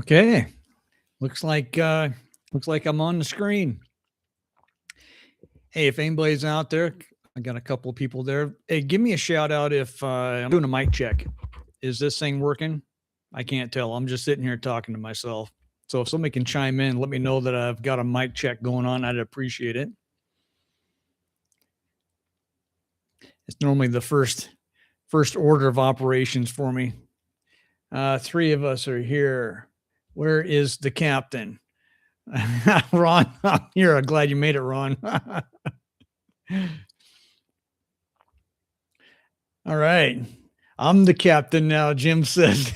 Okay. Looks like I'm on the screen. Hey, if anybody's out there, I got a couple of people there. Hey, give me a shout out if I'm doing a mic check. Is this thing working? I can't tell. I'm just sitting here talking to myself. So if somebody can chime in, let me know that I've got a mic check going on. I'd appreciate it. It's normally the first order of operations for me. Three of us are here. Where is the captain? Ron, I'm here. I'm glad you made it, Ron. All right. I'm the captain now, Jim says.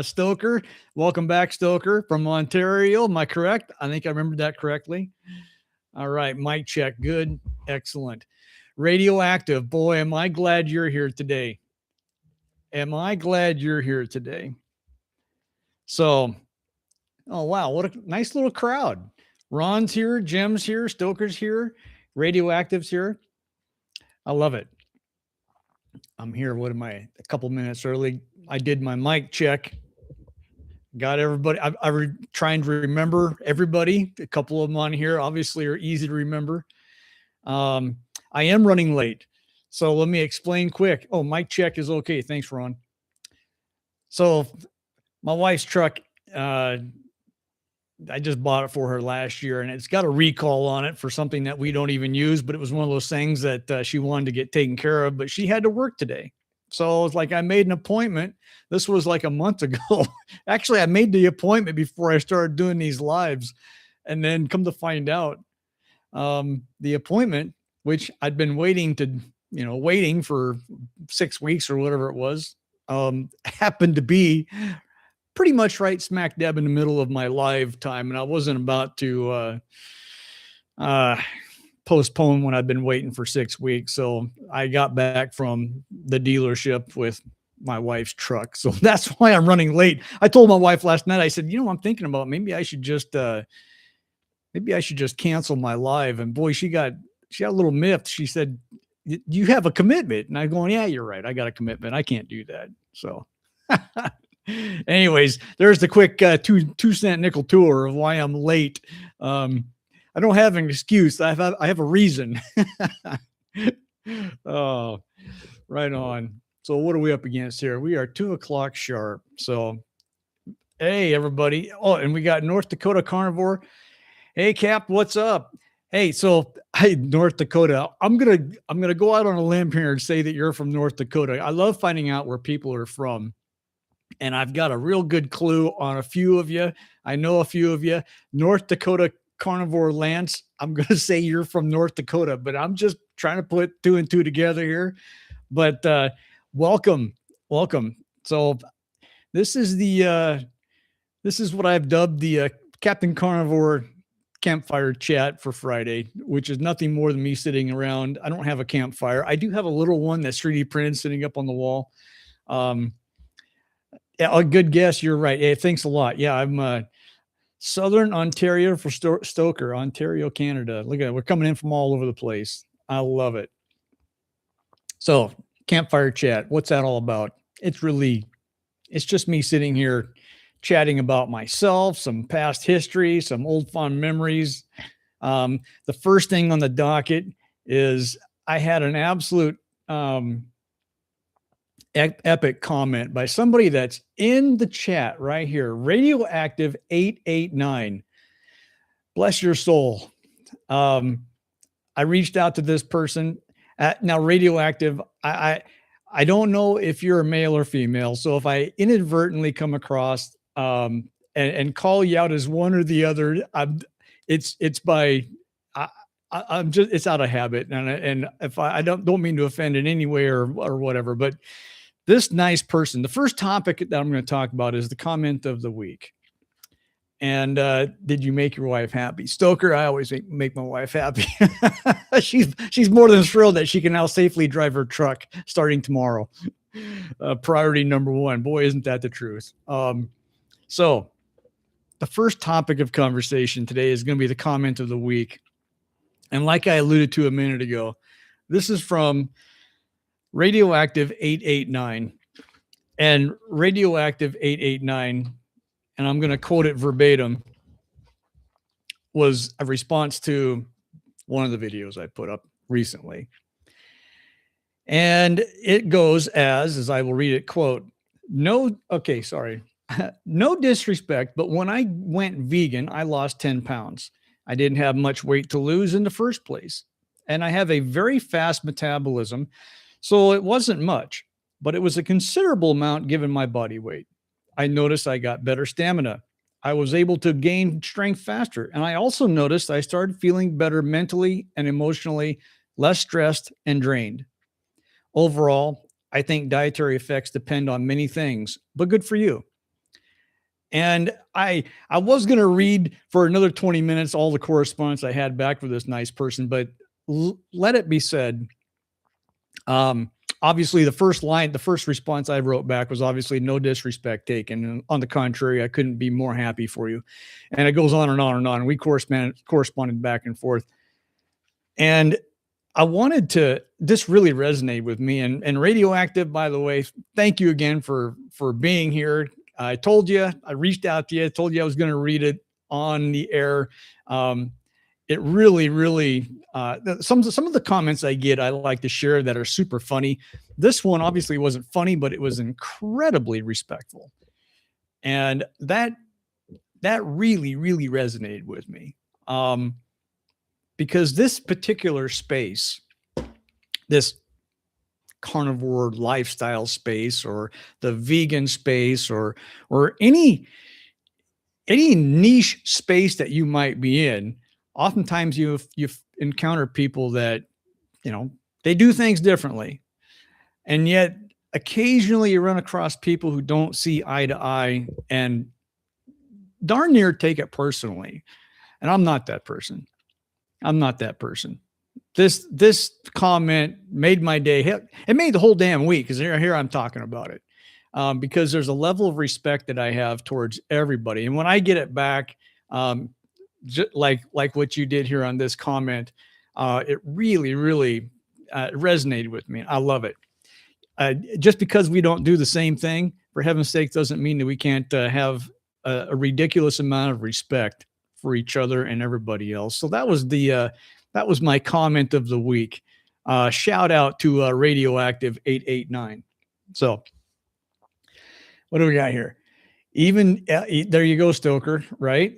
Stoker, welcome back, Stoker, from Ontario. Am I correct? I think I remembered that correctly. All right. Mic check. Good. Excellent. Radioactive. Boy, am I glad you're here today. Am I glad you're here today? So, oh, wow. What a nice little crowd. Ron's here. Jim's here. Stoker's here. Radioactive's here. I love it. I'm here. What am I? A couple minutes early. I did my mic check. Got everybody. Trying to remember everybody. A couple of them on here obviously are easy to remember. I am running late. So let me explain quick. Oh, mic check is okay. Thanks, Ron. So my wife's truck, I just bought it for her last year, and it's got a recall on it for something that we don't even use, but it was one of those things that she wanted to get taken care of, but she had to work today. So it's like I made an appointment. This was like a month ago. Actually, I made the appointment before I started doing these lives. And then come to find out, the appointment, which I'd been waiting for 6 weeks or whatever it was, happened to be pretty much right smack dab in the middle of my live time. And I wasn't about to postpone when I've been waiting for 6 weeks. So I got back from the dealership with my wife's truck. So that's why I'm running late. I told my wife last night, I said, I'm thinking about maybe I should just cancel my live. And boy, she got a little miffed. She said, you have a commitment. And I'm going, yeah, you're right. I got a commitment. I can't do that. So anyways, there's the quick 2-cent nickel tour of why I'm late. I don't have an excuse. I have a reason. Oh, right on. So what are we up against here? We are 2:00 sharp. So, hey, everybody. Oh, and we got North Dakota Carnivore. Hey, Cap, what's up? Hey, so North Dakota. I'm gonna go out on a limb here and say that you're from North Dakota. I love finding out where people are from. And I've got a real good clue on a few of you. I know a few of you. North Dakota Carnivore Lance, I'm going to say you're from North Dakota, but I'm just trying to put 2 and 2 together here. But welcome. So this is what I've dubbed the Captain Carnivore Campfire chat for Friday, which is nothing more than me sitting around. I don't have a campfire. I do have a little one that's 3D printed sitting up on the wall. Yeah, a good guess. You're right. Hey, thanks a lot. Yeah, I'm Southern Ontario for Stoker, Ontario, Canada. Look at it. We're coming in from all over the place. I love it. So campfire chat. What's that all about? It's just me sitting here chatting about myself, some past history, some old fond memories. The first thing on the docket is I had an absolute epic comment by somebody that's in the chat right here. Radioactive 889. Bless your soul. I reached out to this person. Now, Radioactive, I don't know if you're a male or female. So if I inadvertently come across and call you out as one or the other, it's out of habit. And if I don't mean to offend in any way or whatever, but this nice person, the first topic that I'm going to talk about is the comment of the week. And did you make your wife happy? Stoker, I always make my wife happy. She's more than thrilled that she can now safely drive her truck starting tomorrow. Priority number one. Boy, isn't that the truth? So the first topic of conversation today is going to be the comment of the week. And like I alluded to a minute ago, this is from Radioactive 889. And Radioactive 889 and I'm going to quote it verbatim, was a response to one of the videos I put up recently. And it goes as I will read it, quote, no, okay, sorry. No disrespect, but when I went vegan, I lost 10 pounds. I didn't have much weight to lose in the first place. And I have a very fast metabolism. So it wasn't much, but it was a considerable amount given my body weight. I noticed I got better stamina. I was able to gain strength faster. And I also noticed I started feeling better mentally and emotionally, less stressed and drained. Overall, I think dietary effects depend on many things, but good for you. And I was going to read for another 20 minutes all the correspondence I had back with this nice person, but let it be said, obviously the first response I wrote back was obviously no disrespect taken. And on the contrary, I couldn't be more happy for you. And it goes on and on and on. And we corresponded back and forth. And I wanted to, this really resonate with me, and Radioactive, by the way, thank you again for being here. I told you, I reached out to you, I told you I was going to read it on the air. It really, some of the comments I get, I like to share that are super funny. This one obviously wasn't funny, but it was incredibly respectful. And that really resonated with me. Because this particular space, this carnivore lifestyle space, or the vegan space, or any niche space that you might be in, oftentimes you encounter people that, they do things differently. And yet occasionally you run across people who don't see eye to eye and darn near take it personally. And I'm not that person. This comment made my day. It made the whole damn week, because here I'm talking about it. Because there's a level of respect that I have towards everybody. And when I get it back, like what you did here on this comment, it really resonated with me. I love it. Just because we don't do the same thing, for heaven's sake, doesn't mean that we can't have a ridiculous amount of respect for each other and everybody else. So that was my comment of the week. Shout out to Radioactive 889. So what do we got here? Even there you go, Stoker, right?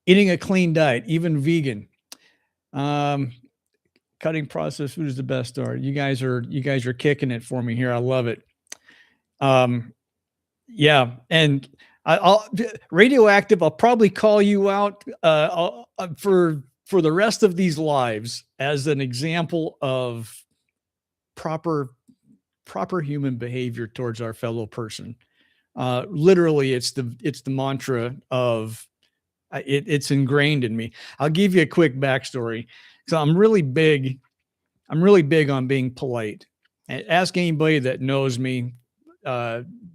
Eating a clean diet, even vegan. Cutting processed food is the best start. You guys are kicking it for me here. I love it. Yeah, and I'll Radioactive. I'll probably call you out for the rest of these lives as an example of proper human behavior towards our fellow person. Literally, it's the mantra of it's ingrained in me. I'll give you a quick backstory. So I'm really big on being polite. Ask anybody that knows me.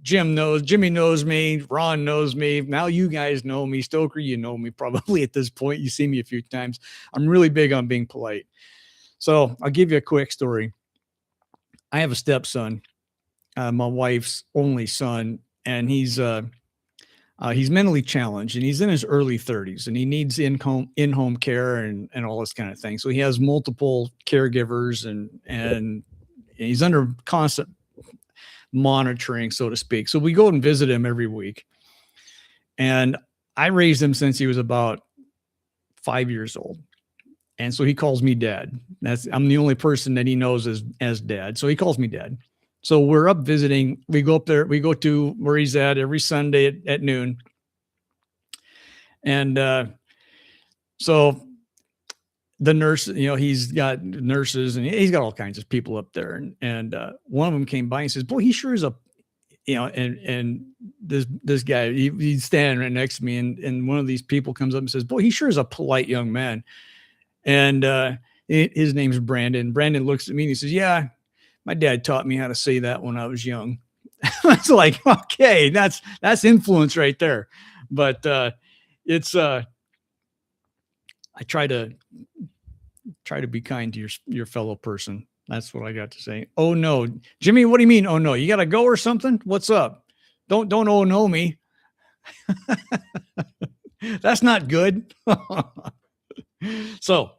Jimmy knows me, Ron knows me. Now you guys know me. Stoker, you know me probably at this point. You see me a few times. I'm really big on being polite. So I'll give you a quick story. I have a stepson, my wife's only son, and he's mentally challenged, and he's in his early 30s, and he needs in-home care and all this kind of thing. So he has multiple caregivers, and he's under constant monitoring, so to speak. So we go and visit him every week. And I raised him since he was about 5 years old. And so he calls me dad. I'm the only person that he knows as dad. So he calls me dad. So we're up visiting. We go up there. We go to where he's at every Sunday at noon. And so the nurse, he's got nurses and he's got all kinds of people up there. And one of them came by and says, boy, he sure is and this guy, he's standing right next to me. And one of these people comes up and says, boy, he sure is a polite young man. And his name's Brandon. Brandon looks at me and he says, yeah, my dad taught me how to say that when I was young. It's like, okay, that's influence right there. But it's I try to be kind to your fellow person. That's what I got to say. Oh no, Jimmy, what do you mean? Oh no, you got to go or something? What's up? Don't oh no me. That's not good. So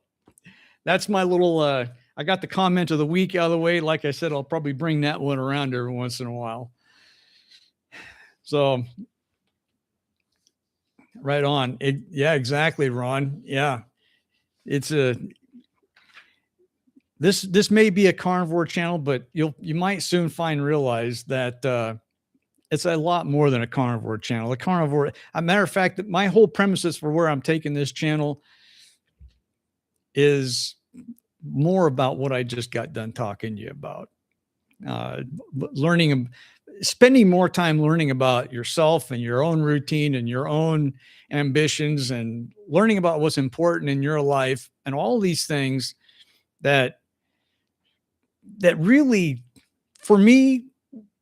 that's my little, I got the comment of the week out of the way. Like I said, I'll probably bring that one around every once in a while. So right on. Yeah, exactly, Ron. Yeah. It's a, this may be a carnivore channel, but you might soon realize that, it's a lot more than a carnivore channel. A carnivore, a matter of fact, that my whole premises for where I'm taking this channel is more about what I just got done talking to you about. Learning, spending more time learning about yourself and your own routine and your own ambitions, and learning about what's important in your life and all these things that really, for me,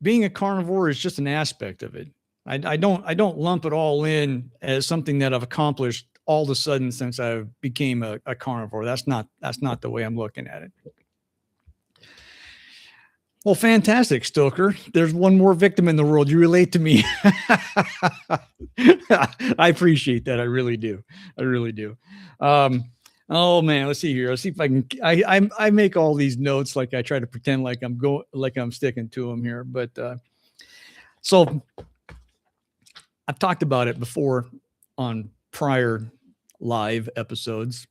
being a carnivore is just an aspect of it. I don't lump it all in as something that I've accomplished all of a sudden since I became a carnivore. That's not the way I'm looking at it. Well, fantastic, Stoker. There's one more victim in the world. You relate to me. I appreciate that. I really do. I really do. Oh man, let's see here. Let's see if I can. I make all these notes like I try to pretend like I'm sticking to them here. But so I've talked about it before on prior live episodes.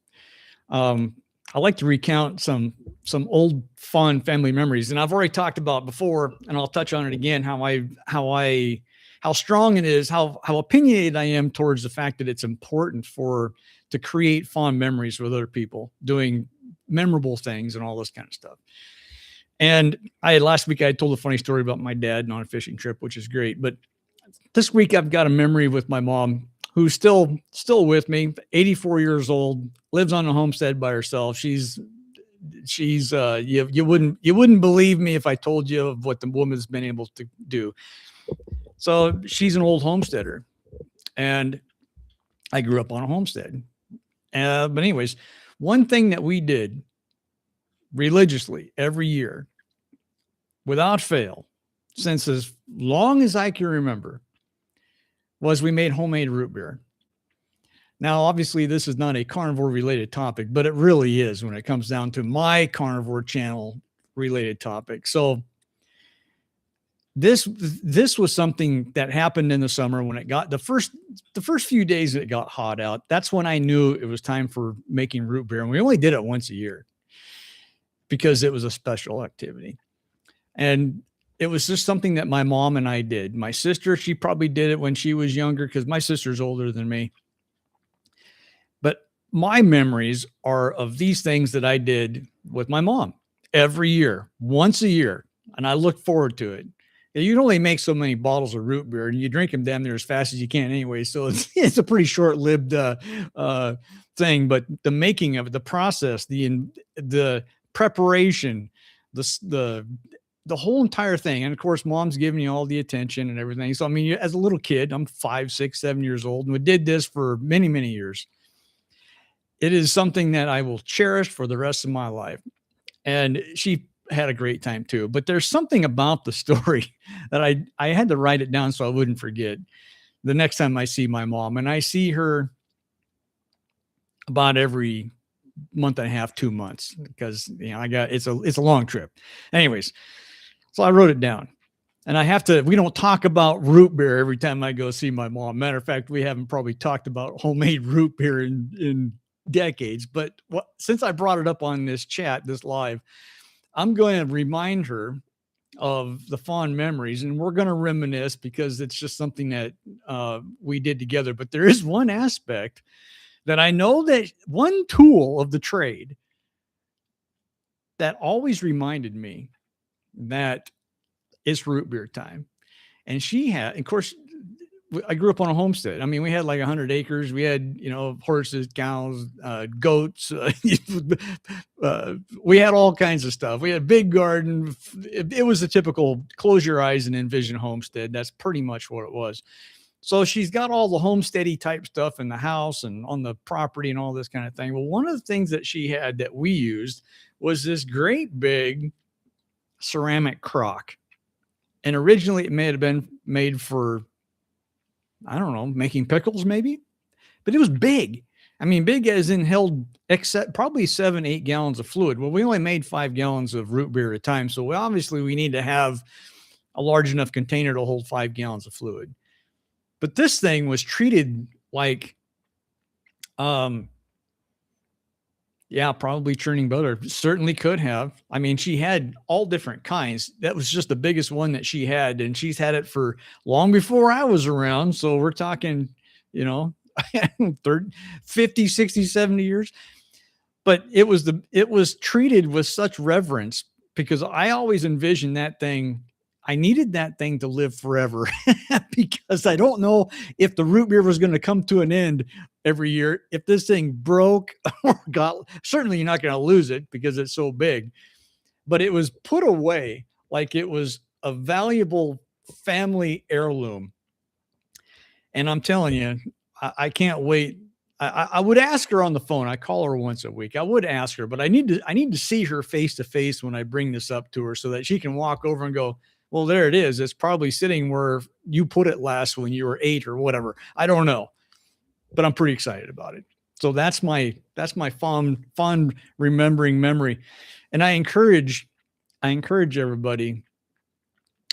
I like to recount some old fun family memories, and I've already talked about before, and I'll touch on it again. How strong it is, how opinionated I am towards the fact that it's important to create fond memories with other people, doing memorable things and all this kind of stuff. And last week I told a funny story about my dad on a fishing trip, which is great. But this week I've got a memory with my mom, who's still with me, 84 years old, lives on a homestead by herself. She's you wouldn't believe me if I told you of what the woman's been able to do. So she's an old homesteader, and I grew up on a homestead. But anyways, one thing that we did religiously every year, without fail, since as long as I can remember, was we made homemade root beer. Now, obviously, this is not a carnivore related topic, but it really is when it comes down to my carnivore channel related topic. So this was something that happened in the summer when it got the first few days that it got hot out. That's when I knew it was time for making root beer. And we only did it once a year because it was a special activity. And it was just something that my mom and I did. My sister, she probably did it when she was younger because my sister's older than me. But my memories are of these things that I did with my mom every year, once a year. And I look forward to it. You can only make so many bottles of root beer, and you drink them damn near as fast as you can anyway. So it's a pretty short-lived thing. But the making of it, the process, the preparation, the whole entire thing. And of course, mom's giving you all the attention and everything. So, I mean, as a little kid, I'm 5, 6, 7 years old, and we did this for many, many years. It is something that I will cherish for the rest of my life. And she had a great time too. But there's something about the story that I had to write it down so I wouldn't forget the next time I see my mom. And I see her about every month and a half, 2 months, because it's a long trip. Anyways, so I wrote it down. And we don't talk about root beer every time I go see my mom. Matter of fact, we haven't probably talked about homemade root beer in decades. But since I brought it up on this chat, this live, I'm going to remind her of the fond memories, and we're going to reminisce because it's just something that we did together. But there is one aspect that I know, that one tool of the trade that always reminded me that it's root beer time. And of course, I grew up on a homestead. I mean, we had like 100 acres. We had, horses, cows, goats. We had all kinds of stuff. We had a big garden. It was a typical close your eyes and envision homestead. That's pretty much what it was. So she's got all the homesteady type stuff in the house and on the property and all this kind of thing. Well, one of the things that she had that we used was this great big ceramic crock. And originally it may have been made for I don't know, making pickles maybe, but it was big. I mean, big as in held except probably 7, 8 gallons of fluid. Well, we only made 5 gallons of root beer at a time. So obviously we need to have a large enough container to hold 5 gallons of fluid. But this thing was treated like, um, yeah, probably churning butter. Certainly could have. I mean, she had all different kinds. That was just the biggest one that she had. And she's had it for long before I was around. So we're talking, you know, 30, 50, 60, 70 years. But it was treated with such reverence because I always envisioned that thing. I needed that thing to live forever because I don't know if the root beer was going to come to an end every year. If this thing broke or got, certainly you're not going to lose it because it's so big, but it was put away like it was a valuable family heirloom. And I'm telling you, I can't wait. I would ask her on the phone. I call her once a week. I would ask her, but I need to see her face to face when I bring this up to her so that she can walk over and go, well, there it is. It's probably sitting where you put it last when you were 8 or whatever. I don't know, but I'm pretty excited about it. So that's my fond remembering memory. And I encourage everybody,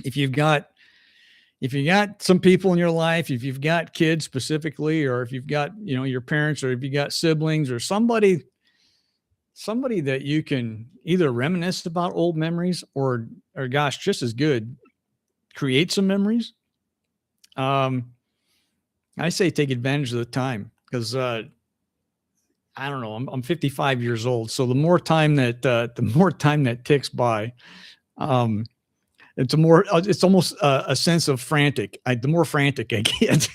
if you got some people in your life, if you've got kids specifically, or if you've got, your parents, or if you got siblings or somebody that you can either reminisce about old memories or gosh, just as good, create some memories. I say take advantage of the time because I don't know, I'm 55 years old. So the more time that ticks by, it's almost a sense of frantic. The more frantic I get,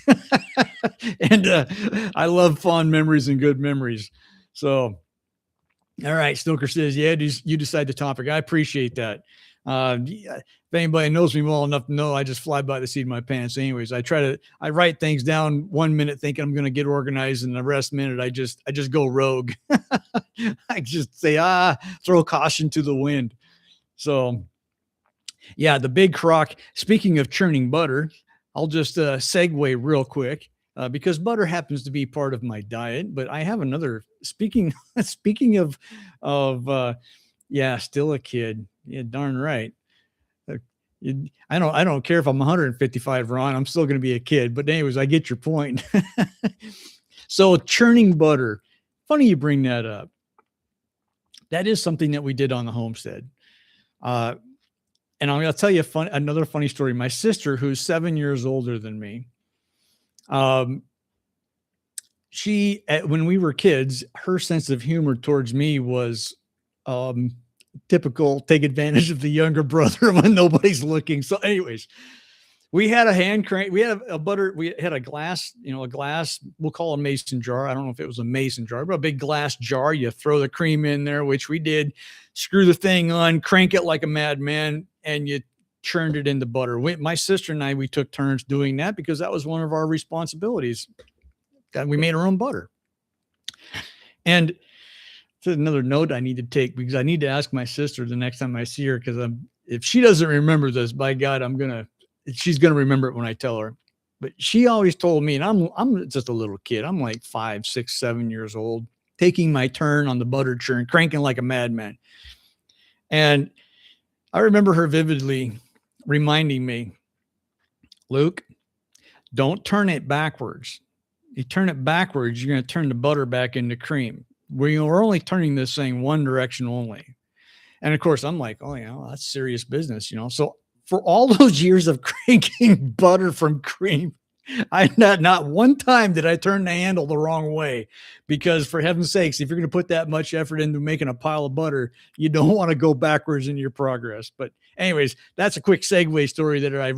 and I love fond memories and good memories. So, all right, Stoker says, yeah, you decide the topic. I appreciate that. If anybody knows me well enough to know, I just fly by the seat of my pants. Anyways, I write things down 1 minute thinking I'm going to get organized, and the rest minute I just go rogue. I just say, throw caution to the wind. So, yeah, the big crock. Speaking of churning butter, I'll just segue real quick because butter happens to be part of my diet. But I have another. Speaking of yeah, still a kid. Yeah, darn right. I don't care if I'm 155, Ron. I'm still going to be a kid. But anyways, I get your point. So churning butter. Funny you bring that up. That is something that we did on the homestead. And I'm going to tell you another funny story. My sister, who's 7 years older than me, when we were kids, her sense of humor towards me was typical, take advantage of the younger brother when nobody's looking. So anyways, we had a hand crank. We had we had a glass, we'll call it a mason jar. I don't know if it was a mason jar, but a big glass jar. You throw the cream in there, which we did, screw the thing on, crank it like a madman, and you churned it into butter. My sister and we took turns doing that because that was one of our responsibilities. We made our own butter. And another note I need to take because I need to ask my sister the next time I see her, because if she doesn't remember this, by God, she's going to remember it when I tell her. But she always told me, and I'm just a little kid. I'm like 5, 6, 7 years old, taking my turn on the butter churn, cranking like a madman. And I remember her vividly reminding me, Luke, don't turn it backwards. You turn it backwards, you're going to turn the butter back into cream. We're only turning this thing one direction only. And of course, I'm like, oh, yeah, well, that's serious business, So for all those years of cranking butter from cream, not one time did I turn the handle the wrong way, because for heaven's sakes, if you're going to put that much effort into making a pile of butter, you don't want to go backwards in your progress. But anyways, that's a quick segue story that I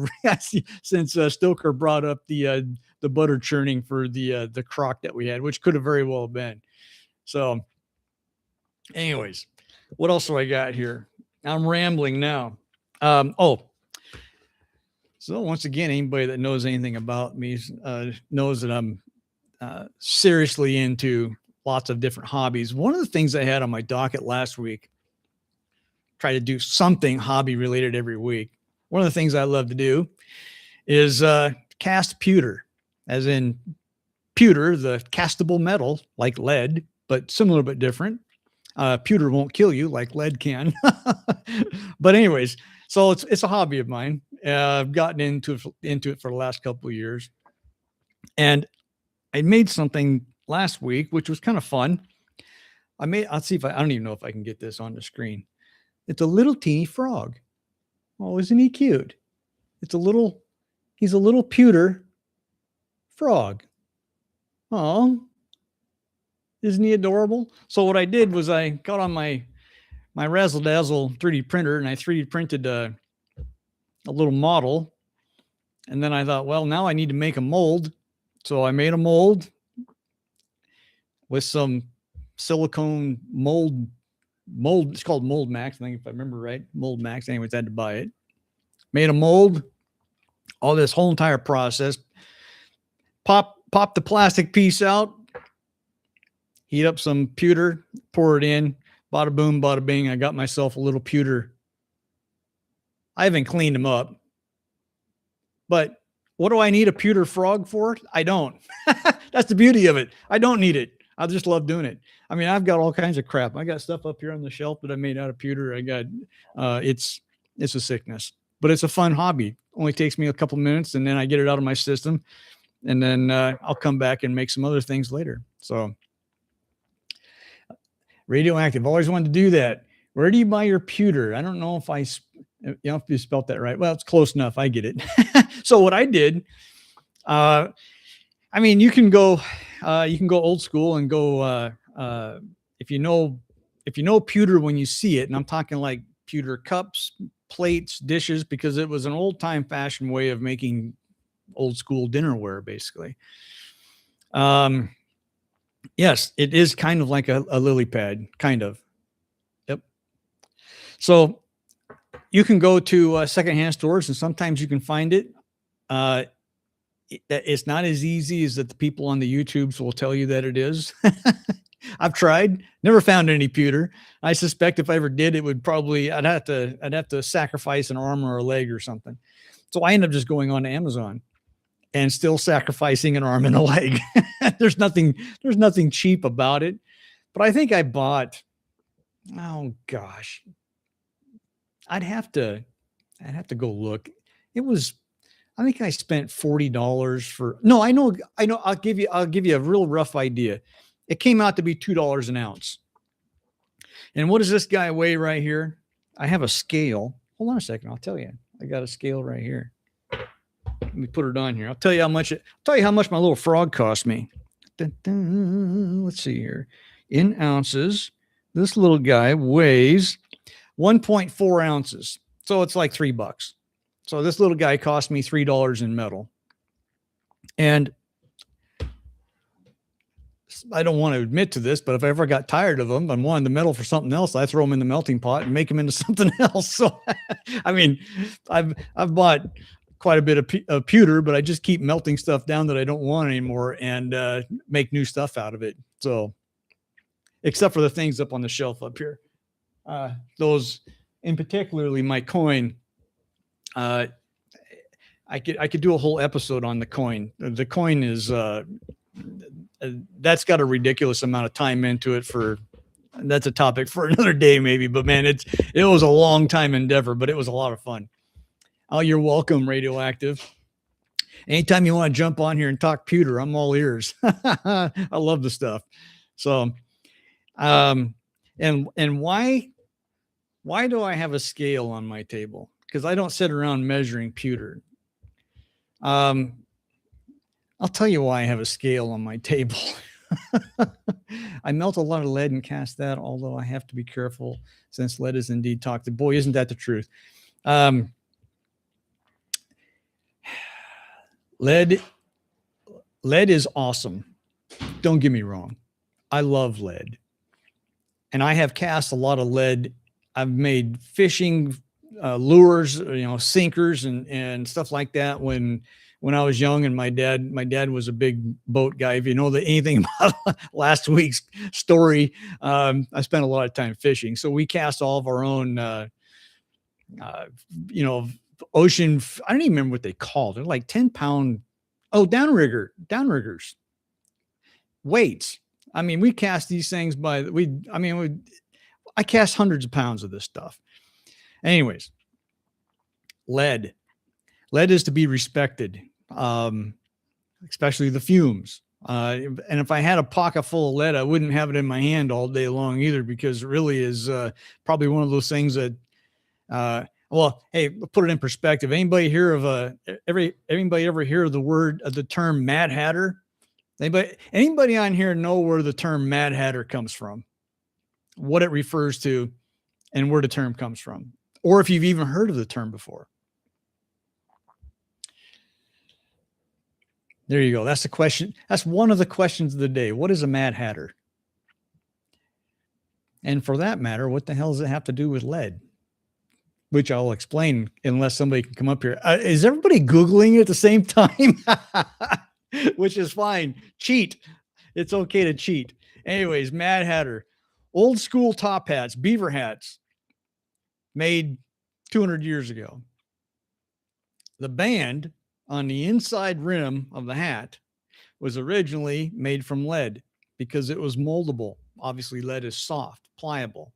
since Stoker brought up the butter churning for the crock that we had, which could have very well been. So anyways, what else do I got here? I'm rambling now. So once again, anybody that knows anything about me knows that I'm seriously into lots of different hobbies. One of the things I had on my docket last week, try to do something hobby related every week. One of the things I love to do is cast pewter. as in pewter, the castable metal like lead, but similar but different. Pewter won't kill you like lead can. But anyways, so it's a hobby of mine. I've gotten into it for the last couple of years, and I made something last week, which was kind of fun. I'll see if I don't even know if I can get this on the screen. It's a little teeny frog. Oh, isn't he cute? He's a little pewter frog. Oh, isn't he adorable? So what I did was I got on my razzle dazzle 3D printer and I 3D printed a little model. And then I thought, well, now I need to make a mold. So I made a mold with some silicone mold. It's called Mold Max, I think, if I remember right. Mold Max. Anyways, I had to buy it. Made a mold. All this whole entire process. Pop the plastic piece out. Heat up some pewter. Pour it in. Bada boom, bada bing. I got myself a little pewter. I haven't cleaned them up. But what do I need a pewter frog for? I don't. That's the beauty of it. I don't need it. I just love doing it. I mean, I've got all kinds of crap. I got stuff up here on the shelf that I made out of pewter. I got, it's a sickness, but it's a fun hobby. Only takes me a couple minutes and then I get it out of my system and then I'll come back and make some other things later. So radioactive, always wanted to do that. Where do you buy your pewter? I don't know if if you spelt that right. Well, it's close enough. I get it. So what I did, I mean, you can go old school and go, if you know pewter when you see it, and I'm talking like pewter cups, plates, dishes, because it was an old time fashioned way of making old school dinnerware, basically. Yes, it is kind of like a lily pad, kind of. Yep. So you can go to secondhand stores and sometimes you can find it. It's not as easy as that the people on the YouTubes will tell you that it is. I've tried, never found any pewter. I suspect if I ever did, it would probably, I'd have to sacrifice an arm or a leg or something. So I end up just going on to Amazon and still sacrificing an arm and a leg. There's nothing cheap about it. But I think I bought, oh gosh, I'd have to go look. I think I spent $40 for, no, I know. I'll give you a real rough idea. It came out to be $2 an ounce. And what does this guy weigh right here? I have a scale. Hold on a second. I'll tell you. I got a scale right here. Let me put it on here. I'll tell you how much my little frog cost me. Let's see here. In ounces, this little guy weighs 1.4 ounces. So it's like $3. So this little guy cost me $3 in metal. And I don't want to admit to this, but if I ever got tired of them and wanted the metal for something else, I throw them in the melting pot and make them into something else. So, I mean, I've bought quite a bit of pewter, but I just keep melting stuff down that I don't want anymore and make new stuff out of it. So, except for the things up on the shelf up here, those, in particularly my coin. I could do a whole episode on the coin. The coin is that's got a ridiculous amount of time into it. That's a topic for another day maybe, but man, it was a long time endeavor, but it was a lot of fun. Oh, you're welcome, Radioactive. Anytime you want to jump on here and talk pewter, I'm all ears. I love the stuff. So, and why do I have a scale on my table? Because I don't sit around measuring pewter. I'll tell you why I have a scale on my table. I melt a lot of lead and cast that, although I have to be careful since lead is indeed toxic. Boy, isn't that the truth? Lead is awesome. Don't get me wrong. I love lead. And I have cast a lot of lead. I've made fishing lures, sinkers and stuff like that when I was young. And my dad was a big boat guy. If you know anything about last week's story, I spent a lot of time fishing. So we cast all of our own, ocean. I don't even remember what they called. They're like 10-pound Oh, downriggers, weights. I mean, we cast these things I cast hundreds of pounds of this stuff. Anyways, lead is to be respected, especially the fumes. And if I had a pocket full of lead, I wouldn't have it in my hand all day long either, because it really is probably one of those things that, well, hey, put it in perspective. Anybody hear of anybody ever hear of the term Mad Hatter? Anybody on here know where the term Mad Hatter comes from, what it refers to, and where the term comes from, or if you've even heard of the term before? There you go. That's the question. That's one of the questions of the day. What is a Mad Hatter? And for that matter, what the hell does it have to do with lead? Which I'll explain unless somebody can come up here. Is everybody Googling at the same time? Which is fine. Cheat. It's okay to cheat. Anyways, Mad Hatter. Old school top hats, beaver hats, made 200 years ago. The band on the inside rim of the hat was originally made from lead because it was moldable. Obviously, lead is soft, pliable.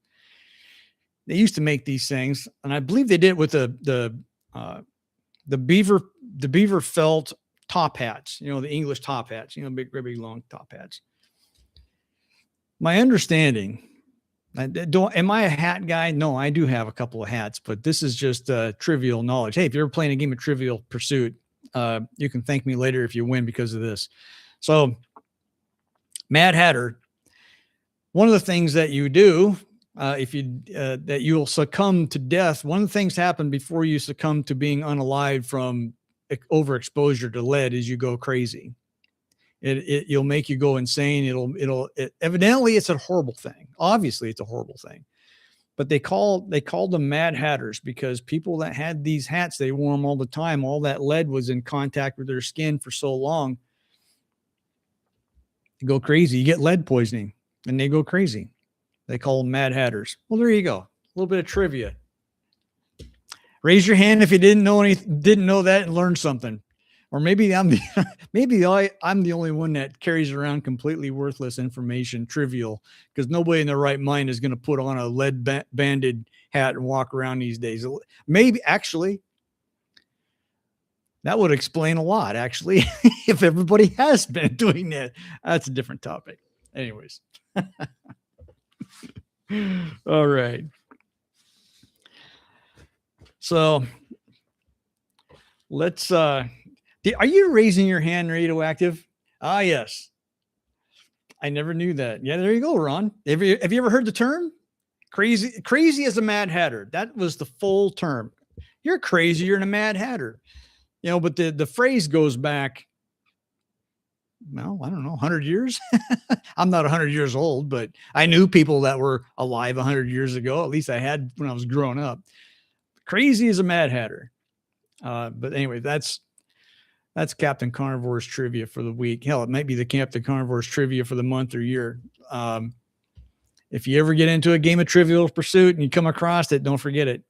They used to make these things, and I believe they did it with the beaver felt top hats, the English top hats, big, big, long top hats. My understanding, am I a hat guy? No, I do have a couple of hats, but this is just trivial knowledge. Hey, if you're ever playing a game of Trivial Pursuit, you can thank me later if you win because of this. So, Mad Hatter, one of the things that you do, that you'll succumb to death. One of the things happen before you succumb to being unalive from overexposure to lead is you go crazy. You'll make you go insane. Evidently it's a horrible thing. Obviously it's a horrible thing, but they called them Mad Hatters because people that had these hats, they wore them all the time. All that lead was in contact with their skin for so long. You go crazy. You get lead poisoning and they go crazy. They call them Mad Hatters. Well, there you go. A little bit of trivia. Raise your hand if you didn't know that and learned something. Or maybe I'm the only one that carries around completely worthless information, trivial, because nobody in their right mind is going to put on a lead banded hat and walk around these days. Maybe actually that would explain a lot, actually, if everybody has been doing that. That's a different topic. Anyways. All right. So let's are you raising your hand, radioactive? Ah, yes. I never knew that. Yeah, there you go, Ron. Have you ever heard the term? Crazy as a Mad Hatter. That was the full term. You're crazy, you're in a Mad Hatter. But the phrase goes back, well, I don't know, 100 years. I'm not 100 years old, but I knew people that were alive 100 years ago. At least I had when I was growing up. Crazy as a Mad Hatter. But anyway, that's Captain Carnivore's trivia for the week. Hell, it might be the Captain Carnivore's trivia for the month or year. If you ever get into a game of Trivial Pursuit and you come across it, don't forget it.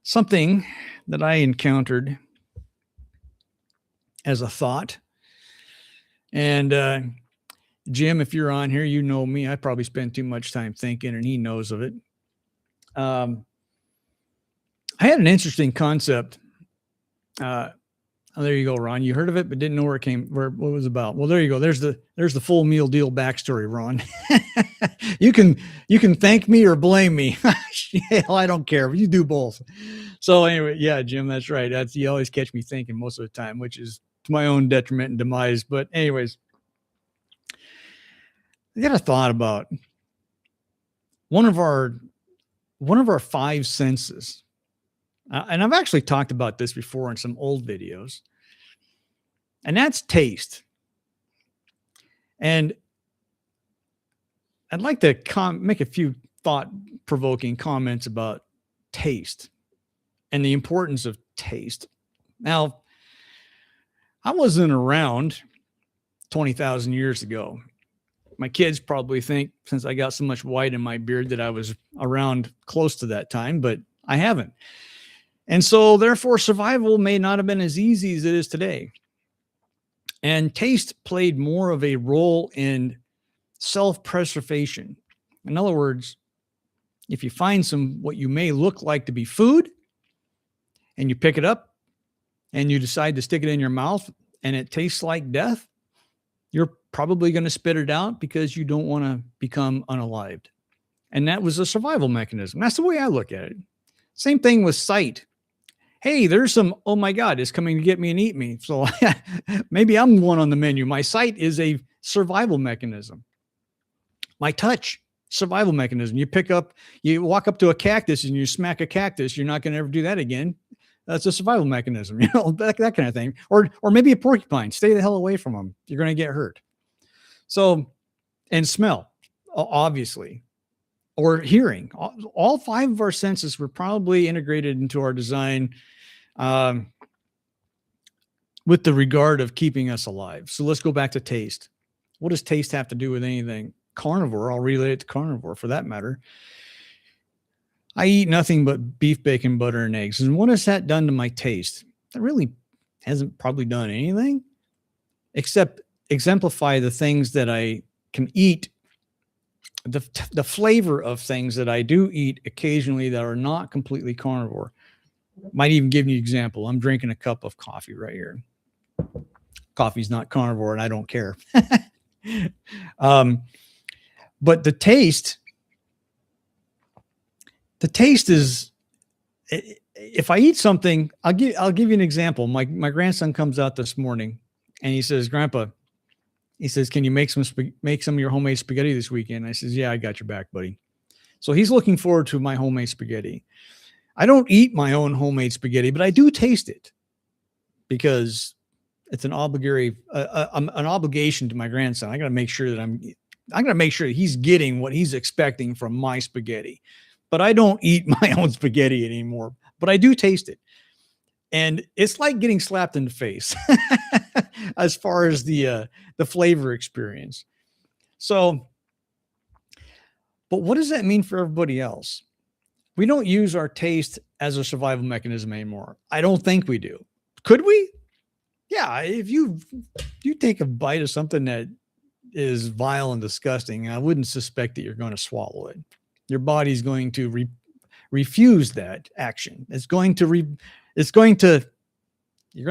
Something that I encountered as a thought, and Jim, if you're on here, you know me. I probably spend too much time thinking, and he knows of it. I had an interesting concept. There you go, Ron. You heard of it, but didn't know what it was about. Well, there you go. There's the full meal deal backstory, Ron. You can thank me or blame me. Hell, I don't care. You do both. So anyway, yeah, Jim, that's right. You always catch me thinking most of the time, which is to my own detriment and demise. But anyways, I got a thought about one of our five senses. And I've actually talked about this before in some old videos, and that's taste. And I'd like to make a few thought-provoking comments about taste and the importance of taste. Now, I wasn't around 20,000 years ago. My kids probably think, since I got so much white in my beard, that I was around close to that time, but I haven't. And so therefore survival may not have been as easy as it is today. And taste played more of a role in self-preservation. In other words, if you find some what you may look like to be food and you pick it up and you decide to stick it in your mouth and it tastes like death, you're probably going to spit it out because you don't want to become unalived. And that was a survival mechanism. That's the way I look at it. Same thing with sight. Hey, there's some, oh my God, it's coming to get me and eat me. So maybe I'm one on the menu. My sight is a survival mechanism. My touch, survival mechanism. You walk up to a cactus and you smack a cactus. You're not going to ever do that again. That's a survival mechanism, that kind of thing. Or maybe a porcupine. Stay the hell away from them. You're going to get hurt. So, and smell, obviously, or hearing. All 5 of our senses were probably integrated into our design with the regard of keeping us alive. So let's go back to taste. What does taste have to do with anything? Carnivore, I'll relate it to carnivore for that matter. I eat nothing but beef, bacon, butter, and eggs. And what has that done to my taste? That really hasn't probably done anything except exemplify the things that I can eat, the flavor of things that I do eat occasionally that are not completely carnivore. Might even give you an example. I'm drinking a cup of coffee right here. Coffee's not carnivore, and I don't care. But the taste is, if I eat something, I'll give you an example. My grandson comes out this morning and he says, Grandpa, he says, can you make some of your homemade spaghetti this weekend? I says, yeah, I got your back, buddy. So he's looking forward to my homemade spaghetti. I don't eat my own homemade spaghetti, but I do taste it because it's an obligation to my grandson. I got to make sure that he's getting what he's expecting from my spaghetti. But I don't eat my own spaghetti anymore, but I do taste it. And it's like getting slapped in the face as far as the flavor experience. So, but what does that mean for everybody else? We don't use our taste as a survival mechanism anymore. I don't think we do. Could we? Yeah. If you take a bite of something that is vile and disgusting, I wouldn't suspect that you're going to swallow it. Your body's going to refuse that action. You're going to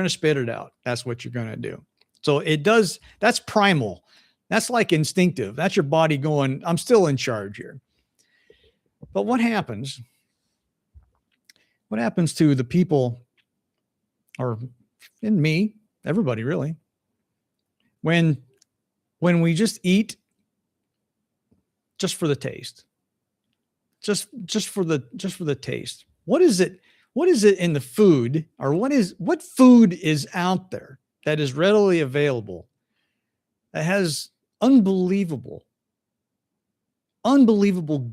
spit it out. That's what you're going to do. So that's primal. That's like instinctive. That's your body going, I'm still in charge here. But what happens to the people, or in me, everybody really, when we just eat just for the taste? Just for the taste. What is it in the food, or what food is out there that is readily available that has unbelievable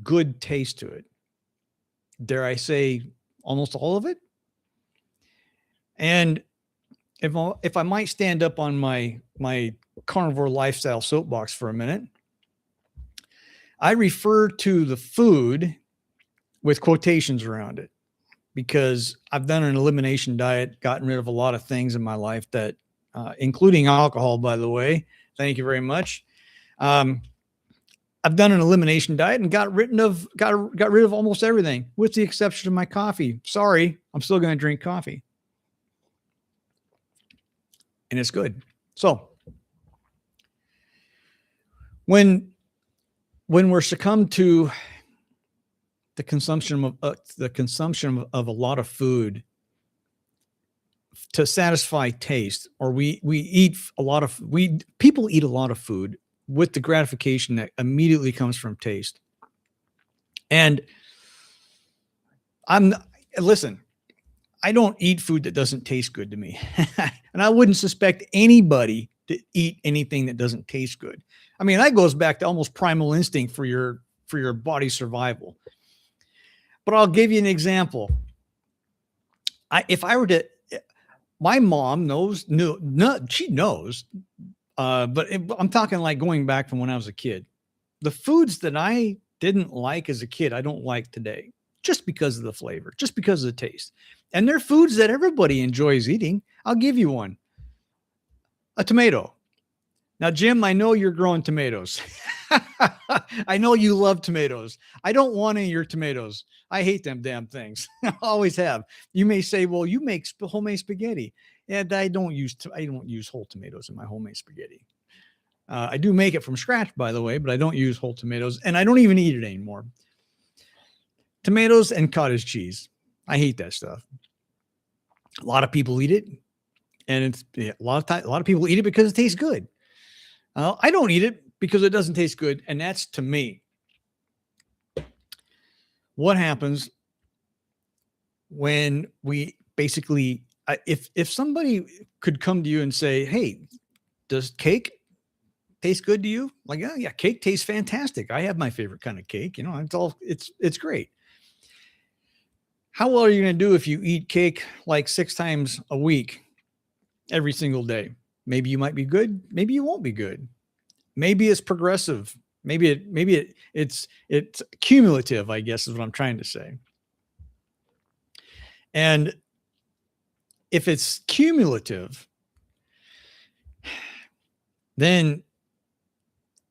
good taste to it? Dare I say almost all of it? And if I might stand up on my carnivore lifestyle soapbox for a minute, I refer to the food with quotations around it because I've done an elimination diet, gotten rid of a lot of things in my life that, including alcohol, by the way. Thank you very much. I've done an elimination diet and got rid of almost everything with the exception of my coffee. Sorry, I'm still going to drink coffee. And it's good. So when we're succumbed to the consumption of a lot of food to satisfy taste, or people eat a lot of food with the gratification that immediately comes from taste. And listen, I don't eat food that doesn't taste good to me. And I wouldn't suspect anybody to eat anything that doesn't taste good. I mean, that goes back to almost primal instinct for your body's survival. But I'll give you an example. My mom she knows, but I'm talking like going back from when I was a kid. The foods that I didn't like as a kid, I don't like today, just because of the flavor, just because of the taste. And they're foods that everybody enjoys eating. I'll give you one. A tomato. Now, Jim, I know you're growing tomatoes. I know you love tomatoes. I don't want any of your tomatoes. I hate them damn things. I always have. You may say, well, you make homemade spaghetti. And I don't use whole tomatoes in my homemade spaghetti. I do make it from scratch, by the way, but I don't use whole tomatoes, and I don't even eat it anymore. Tomatoes and cottage cheese. I hate that stuff. A lot of people eat it, and it's a lot of people eat it because it tastes good. I don't eat it because it doesn't taste good, and that's, to me, what happens when we basically, if somebody could come to you and say, hey, does cake taste good to you? Like, yeah, cake tastes fantastic. I have my favorite kind of cake. It's great. How well are you going to do if you eat cake like 6 times a week, every single day? Maybe you might be good. Maybe you won't be good. Maybe it's progressive. Maybe it's cumulative, I guess is what I'm trying to say. And if it's cumulative, then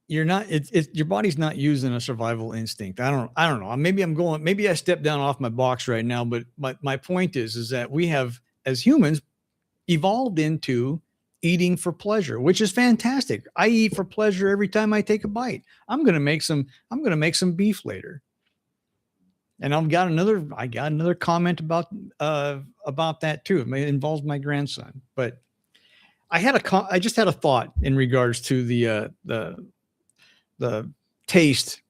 you're not, your body's not using a survival instinct. I don't know. Maybe I stepped down off my box right now, but my point is that we have, as humans, evolved into eating for pleasure, which is fantastic. I eat for pleasure every time I take a bite. I'm going to make some beef later. And I got another comment about that too. It involves my grandson, but I just had a thought in regards to the taste,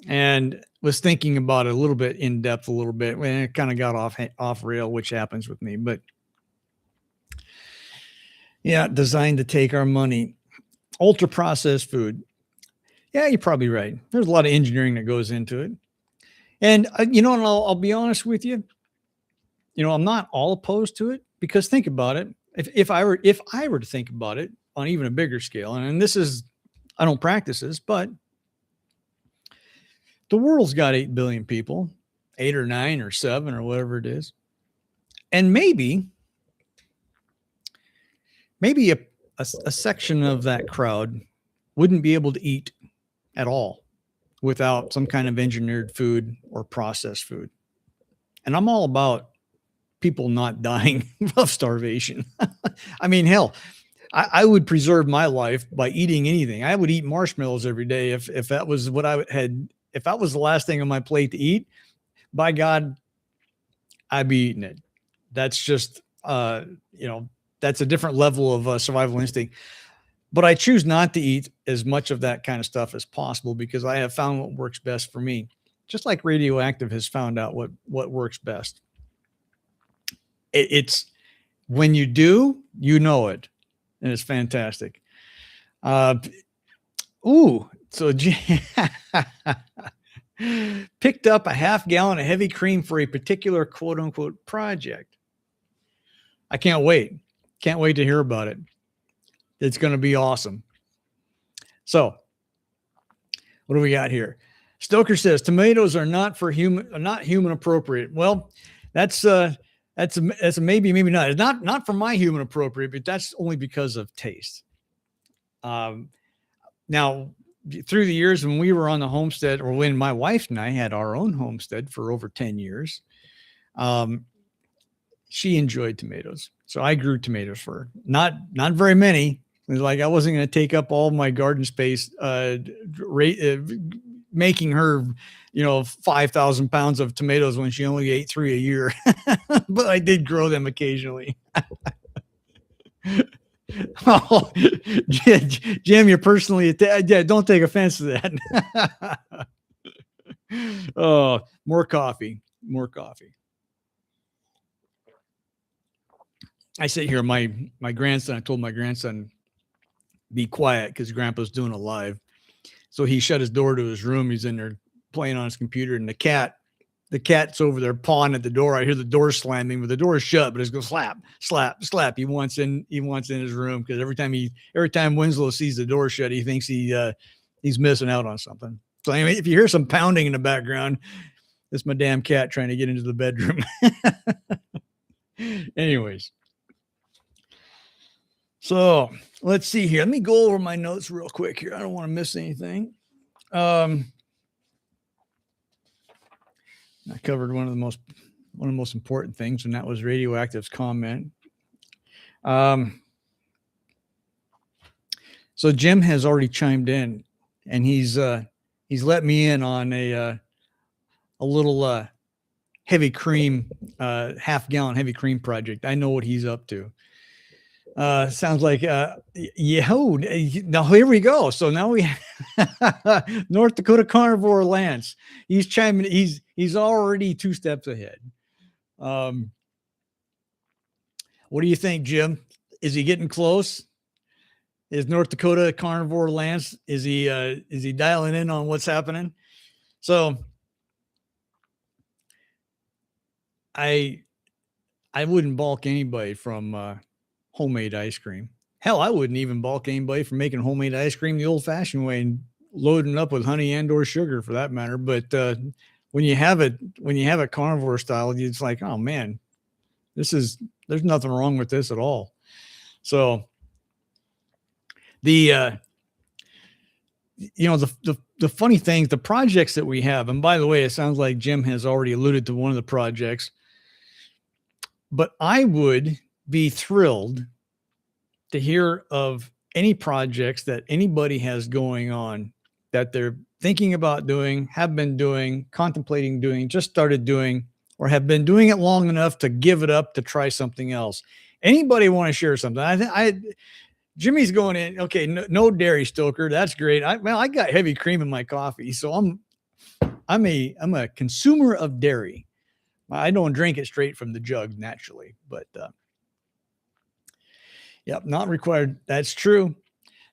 and was thinking about it a little bit in depth, a little bit, when it kind of got off rail, which happens with me. But yeah, designed to take our money. Ultra processed food. Yeah, you're probably right. There's a lot of engineering that goes into it. And and I'll be honest with you. I'm not all opposed to it, because think about it. If I were to think about it on even a bigger scale, and this is, I don't practice this, but the world's got 8 billion people, 8 or 9 or 7 or whatever it is. And maybe a section of that crowd wouldn't be able to eat at all without some kind of engineered food or processed food. And I'm all about people not dying of starvation. I mean, hell, I would preserve my life by eating anything. I would eat marshmallows every day if that was what if that was the last thing on my plate to eat. By God, I'd be eating it. That's just, that's a different level of survival instinct. But I choose not to eat as much of that kind of stuff as possible, because I have found what works best for me. Just like Radioactive has found out what works best. It's when you do, it. And it's fantastic. So picked up a half gallon of heavy cream for a particular quote unquote project. I can't wait. Can't wait to hear about it. It's going to be awesome. So what do we got here? Stoker says tomatoes are not human appropriate. Well, that's a maybe not. It's not for my human appropriate, but that's only because of taste. Now, through the years when we were on the homestead, or when my wife and I had our own homestead for over 10 years, she enjoyed tomatoes. So I grew tomatoes for her. Not very many. It was like I wasn't going to take up all my garden space, making her, 5,000 pounds of tomatoes when she only ate 3 a year. But I did grow them occasionally. Oh, Jim, you're personally don't take offense to that. Oh, more coffee. I sit here, my grandson, I told my grandson, be quiet because Grandpa's doing a live. So he shut his door to his room. He's in there playing on his computer, and the cat's over there pawing at the door. I hear the door slamming, but the door is shut, but it's going slap, slap, slap. He wants in his room, because every time Winslow sees the door shut, he thinks he's missing out on something. So anyway, if you hear some pounding in the background, It's my damn cat trying to get into the bedroom. Anyways. So let's see here. Let me go over my notes real quick here. I don't want to miss anything. I covered one of the most important things, and that was Radioactive's comment. So Jim has already chimed in, and he's let me in on a little heavy cream, half-gallon heavy cream project. I know what he's up to. Sounds like now here we go. So now we North Dakota Carnivore Lance. He's chiming. He's already 2 steps ahead. What do you think, Jim? Is he getting close? Is North Dakota Carnivore Lance, is he dialing in on what's happening? So I wouldn't balk anybody from homemade ice cream. Hell, I wouldn't even balk anybody from making homemade ice cream the old-fashioned way and loading up with honey and/or sugar, for that matter. But when you have it carnivore style, it's like, oh man, there's nothing wrong with this at all. So the funny things, the projects that we have, and by the way, it sounds like Jim has already alluded to one of the projects, but I would be thrilled to hear of any projects that anybody has going on that they're thinking about doing, have been doing, contemplating doing, just started doing, or have been doing it long enough to give it up to try something else. Anybody want to share something? Jimmy's going in. Okay, no dairy, Stoker. That's great. I got heavy cream in my coffee, so I'm a consumer of dairy. I don't drink it straight from the jug naturally, but yep, not required. That's true.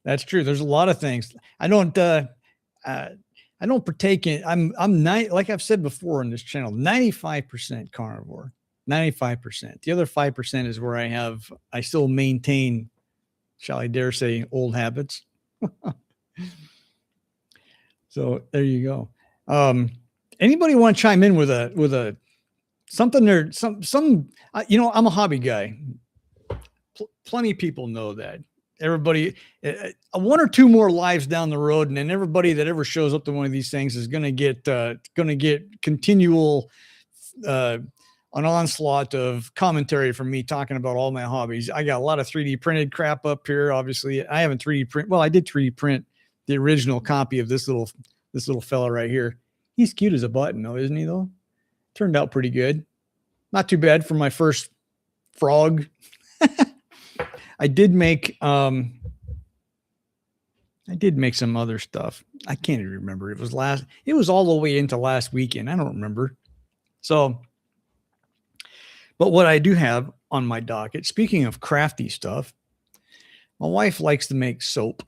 That's true. There's a lot of things. I don't partake in. Like I've said before on this channel, 95% carnivore, 95%. The other 5% is where I still maintain, shall I dare say, old habits. So there you go. Anybody want to chime in with a something there? I'm a hobby guy. Plenty of people know that. Everybody, 1 or 2 more lives down the road, and then everybody that ever shows up to one of these things is going to get continual an onslaught of commentary from me talking about all my hobbies. I got a lot of 3D printed crap up here. Obviously, I haven't 3D print. Well, I did 3D print the original copy of this little fella right here. He's cute as a button, though, isn't he? Though, turned out pretty good. Not too bad for my first frog. I did make some other stuff. I can't even remember. It was all the way into last weekend. I don't remember. So, but what I do have on my docket, speaking of crafty stuff, my wife likes to make soap,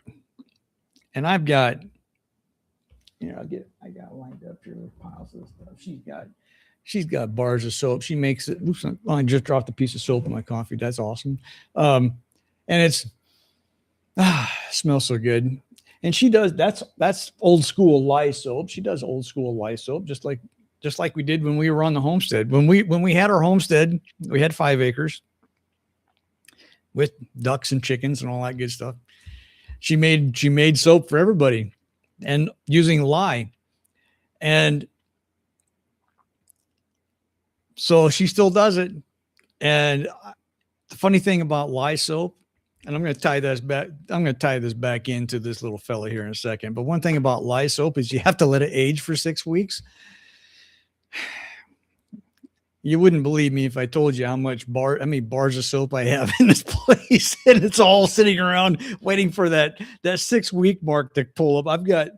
and I got lined up here with piles of stuff. She's got bars of soap. She makes it. Oops, I just dropped a piece of soap in my coffee. That's awesome. And it's smells so good. And she does, that's old school lye soap. She does old school lye soap, just like we did when we were on the homestead. When we had our homestead, we had 5 acres with ducks and chickens and all that good stuff. She made soap for everybody and using lye. And so she still does it. And the funny thing about lye soap, and I'm going to tie this back into this little fella here in a second. But one thing about lye soap is you have to let it age for 6 weeks. You wouldn't believe me if I told you how many bars of soap I have in this place, and it's all sitting around waiting for that 6 week mark to pull up. I've got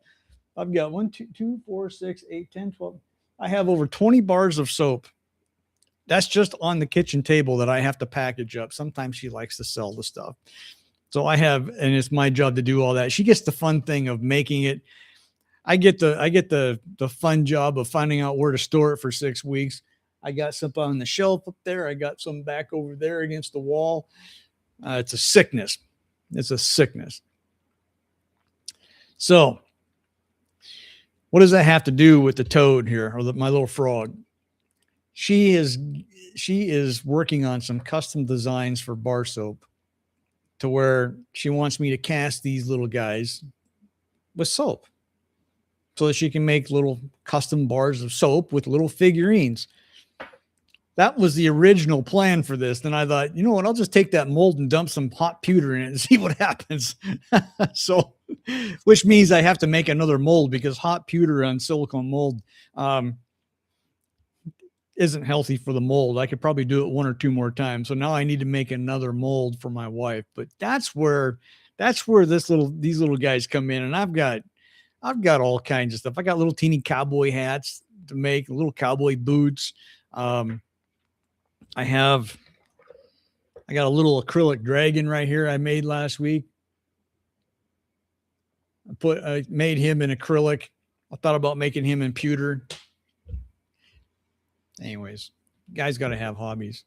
1, 2, 4, 6, 8, 10, 12. I have over 20 bars of soap. That's just on the kitchen table that I have to package up. Sometimes she likes to sell the stuff. So and it's my job to do all that. She gets the fun thing of making it. I get the fun job of finding out where to store it for 6 weeks. I got some on the shelf up there. I got some back over there against the wall. It's a sickness. It's a sickness. So What does that have to do with the toad here, or my little frog? She is working on some custom designs for bar soap, to where she wants me to cast these little guys with soap so that she can make little custom bars of soap with little figurines. That was the original plan for this. Then I thought, you know what? I'll just take that mold and dump some hot pewter in it and see what happens. So, which means I have to make another mold, because hot pewter on silicone mold isn't healthy for the mold. I could probably do it 1 or 2 more times. So now I need to make another mold for my wife. But that's where these little guys come in. And I've got all kinds of stuff. I got little teeny cowboy hats to make, little cowboy boots. I got a little acrylic dragon right here I made last week. I made him in acrylic. I thought about making him in pewter. Anyways, guys got to have hobbies.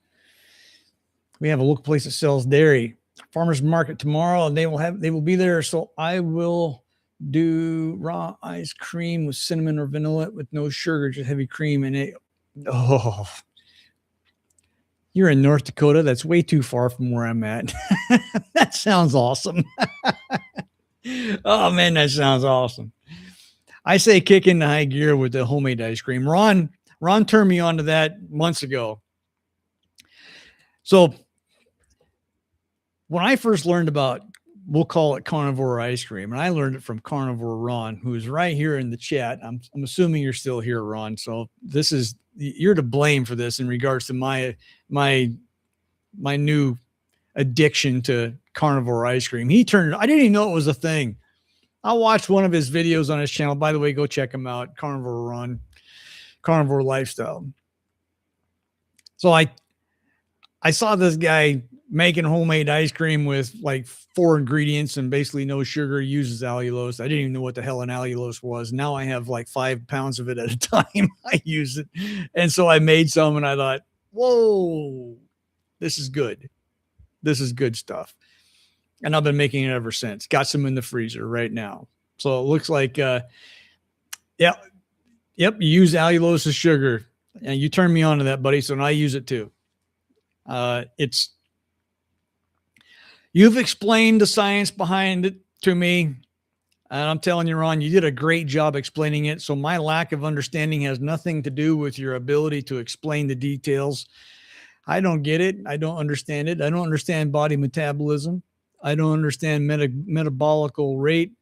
We have a local place that sells dairy. Farmers market tomorrow, and they will be there. So I will do raw ice cream with cinnamon or vanilla with no sugar, just heavy cream. And you're in North Dakota. That's way too far from where I'm at. That sounds awesome. Oh man, that sounds awesome. I say kick into high gear with the homemade ice cream. Ron turned me on to that months ago. So when I first learned about, we'll call it carnivore ice cream, and I learned it from Carnivore Ron, who is right here in the chat. I'm assuming you're still here, Ron. So you're to blame for this in regards to my new addiction to carnivore ice cream. I didn't even know it was a thing. I watched one of his videos on his channel. By the way, go check him out, Carnivore Ron, Carnivore Lifestyle. So I saw this guy making homemade ice cream with like 4 ingredients and basically no sugar, uses allulose. I didn't even know what the hell an allulose was. Now I have like 5 pounds of it at a time. I use it. And so I made some, and I thought, whoa, this is good. This is good stuff. And I've been making it ever since. Got some in the freezer right now. So it looks like, yep, you use allulose as sugar. And you turned me on to that, buddy. So now I use it too. You've explained the science behind it to me. And I'm telling you, Ron, you did a great job explaining it. So my lack of understanding has nothing to do with your ability to explain the details. I don't get it. I don't understand it. I don't understand body metabolism. I don't understand metabolical rate.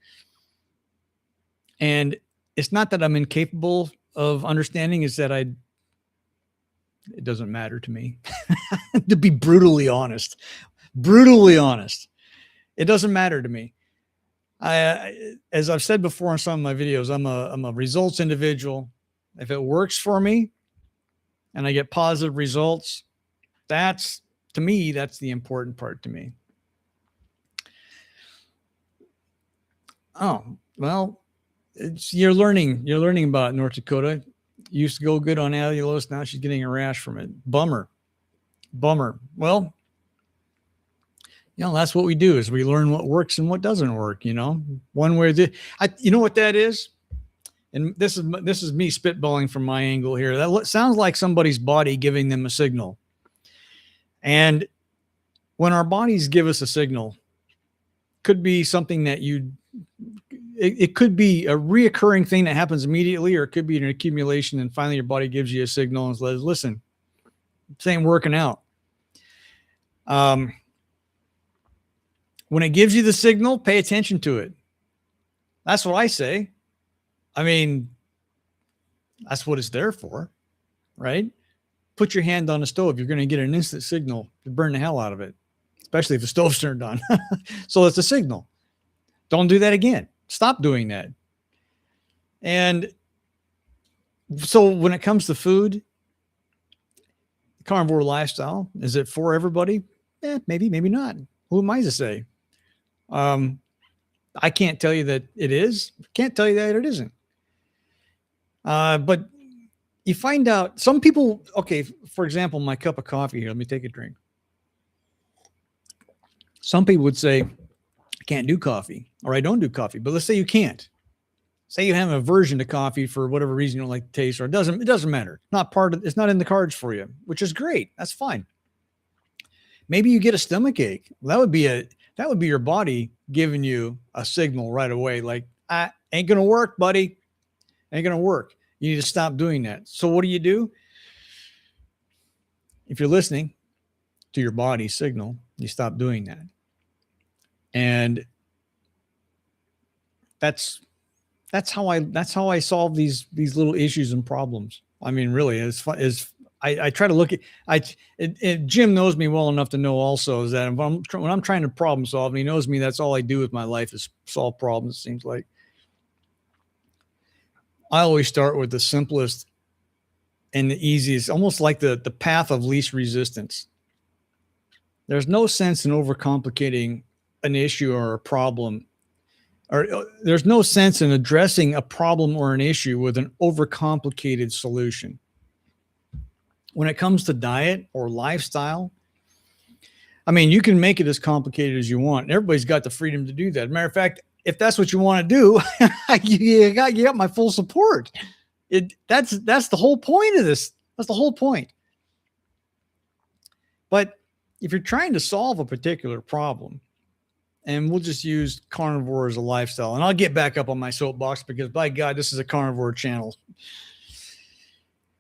And it's not that I'm incapable of understanding, it's that it doesn't matter to me. To be brutally honest, it doesn't matter to me. As I've said before in some of my videos, I'm a results individual. If it works for me and I get positive results, that's the important part to me. Oh, well, you're learning about North Dakota. Used to go good on allulose. Now she's getting a rash from it. Bummer. Well, that's what we do, is we learn what works and what doesn't work, one way you know what that is? And this is me spitballing from my angle here. That sounds like somebody's body giving them a signal. And when our bodies give us a signal, could be something that it could be a reoccurring thing that happens immediately, or it could be an accumulation, and finally your body gives you a signal and says, listen, this ain't working out. When it gives you the signal, pay attention to it. That's what I say. I mean, that's what it's there for, right? Put your hand on the stove. You're going to get an instant signal to burn the hell out of it, especially if the stove's turned on. So it's a signal. Don't do that again. Stop doing that. And so when it comes to food, carnivore lifestyle, is it for everybody? Maybe not. Who am I to say? I can't tell you that it is. Can't tell you that it isn't. But you find out some people, okay, for example, my cup of coffee here, let me take a drink. Some people would say, I can't do coffee, or I don't do coffee, but let's say you can't. say you have an aversion to coffee for whatever reason you don't like the taste, or it doesn't matter. It's not in the cards for you, which is great. That's fine. Maybe you get a stomach ache. That would be your body giving you a signal right away. Like, ain't going to work, buddy. Ain't going to work. You need to stop doing that. So what do? If you're listening to your body signal, you stop doing that. And that's how I solve these little issues and problems. I mean, really, I try to look at, Jim knows me well enough to know also is that when I'm trying to problem solve, and he knows me, that's all I do with my life is solve problems. It seems like I always start with the simplest and the easiest, almost like the path of least resistance. There's no sense in overcomplicating an issue or a problem, or there's no sense in addressing a problem or an issue with an overcomplicated solution. When it comes to diet or lifestyle, I mean, you can make it as complicated as you want. Everybody's got the freedom to do that. Matter of fact, if that's what you want to do, you got my full support. That's the whole point of this. That's the whole point. But if you're trying to solve a particular problem, and we'll just use carnivore as a lifestyle, and I'll get back up on my soapbox because by God, this is a carnivore channel.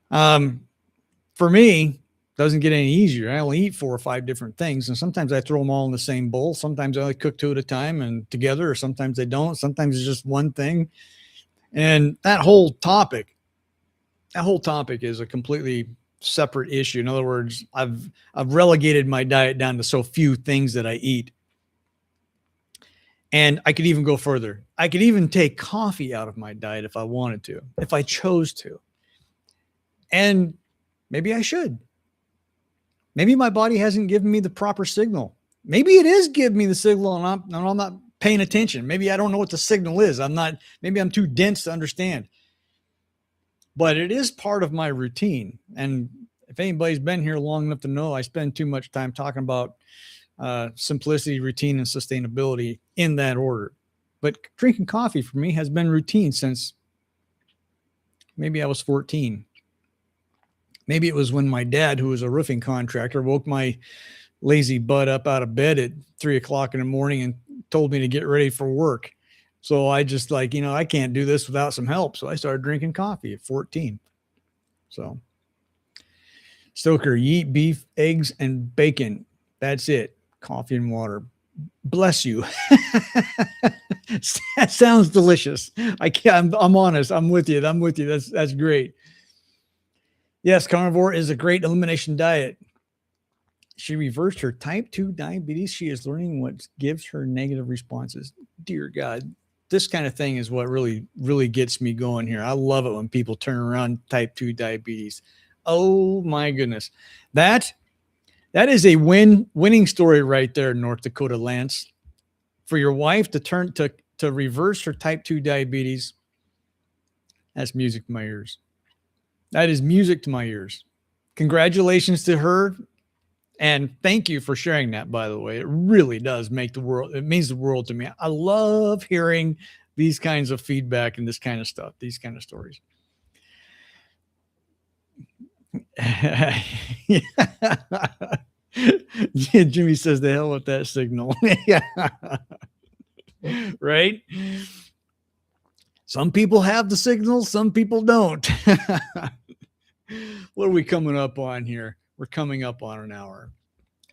For me, it doesn't get any easier. I only eat 4 or 5 different things, and sometimes I throw them all in the same bowl. Sometimes I only cook 2 at a time and together, or sometimes they don't. Sometimes it's just one thing. And that whole topic is a completely separate issue. In other words, I've relegated my diet down to so few things that I eat. And I could even go further. I could even take coffee out of my diet if I wanted to, if I chose to. And maybe I should. Maybe my body hasn't given me the proper signal. Maybe it is giving me the signal and I'm not paying attention. Maybe I don't know what the signal is. Maybe I'm too dense to understand. But it is part of my routine. And if anybody's been here long enough to know, I spend too much time talking about simplicity, routine, and sustainability in that order. But drinking coffee for me has been routine since maybe I was 14. Maybe it was when my dad, who was a roofing contractor, woke my lazy butt up out of bed at 3:00 in the morning and told me to get ready for work. So I just I can't do this without some help. So I started drinking coffee at 14. So Stoker, you eat beef, eggs, and bacon. That's it. Coffee and water. Bless you. That sounds delicious. I'm honest. I'm with you. That's great. Yes, carnivore is a great elimination diet. She reversed her type 2 diabetes. She is learning what gives her negative responses. Dear God, this kind of thing is what really, really gets me going here. I love it when people turn around type 2 diabetes. Oh my goodness. That is a winning story right there, North Dakota Lance. For your wife to reverse her type 2 diabetes, that's music to my ears. That is music to my ears. Congratulations to her. And thank you for sharing that, by the way. It really does it means the world to me. I love hearing these kinds of feedback and this kind of stuff, these kind of stories. Yeah, Jimmy says the hell with that signal. Yeah. Right? Some people have the signal, some people don't. What are we coming up on here? We're coming up on an hour.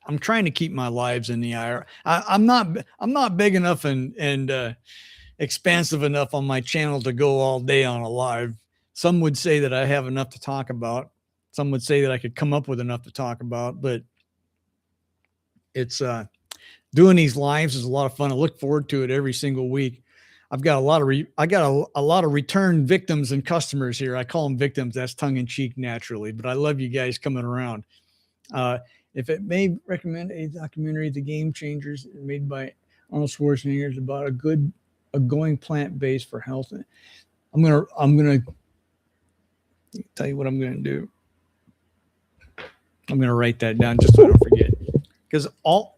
I'm trying to keep my lives in the hour. I'm not big enough and expansive enough on my channel to go all day on a live. Some would say that I have enough to talk about. Some would say that I could come up with enough to talk about, but it's doing these lives is a lot of fun. I look forward to it every single week. I've got a lot of return victims and customers here. I call them victims. That's tongue in cheek naturally, but I love you guys coming around. If it may recommend a documentary, The Game Changers, made by Arnold Schwarzenegger, is about a going plant-based for health. I'm gonna tell you what I'm gonna do. I'm gonna write that down just so I don't forget. Because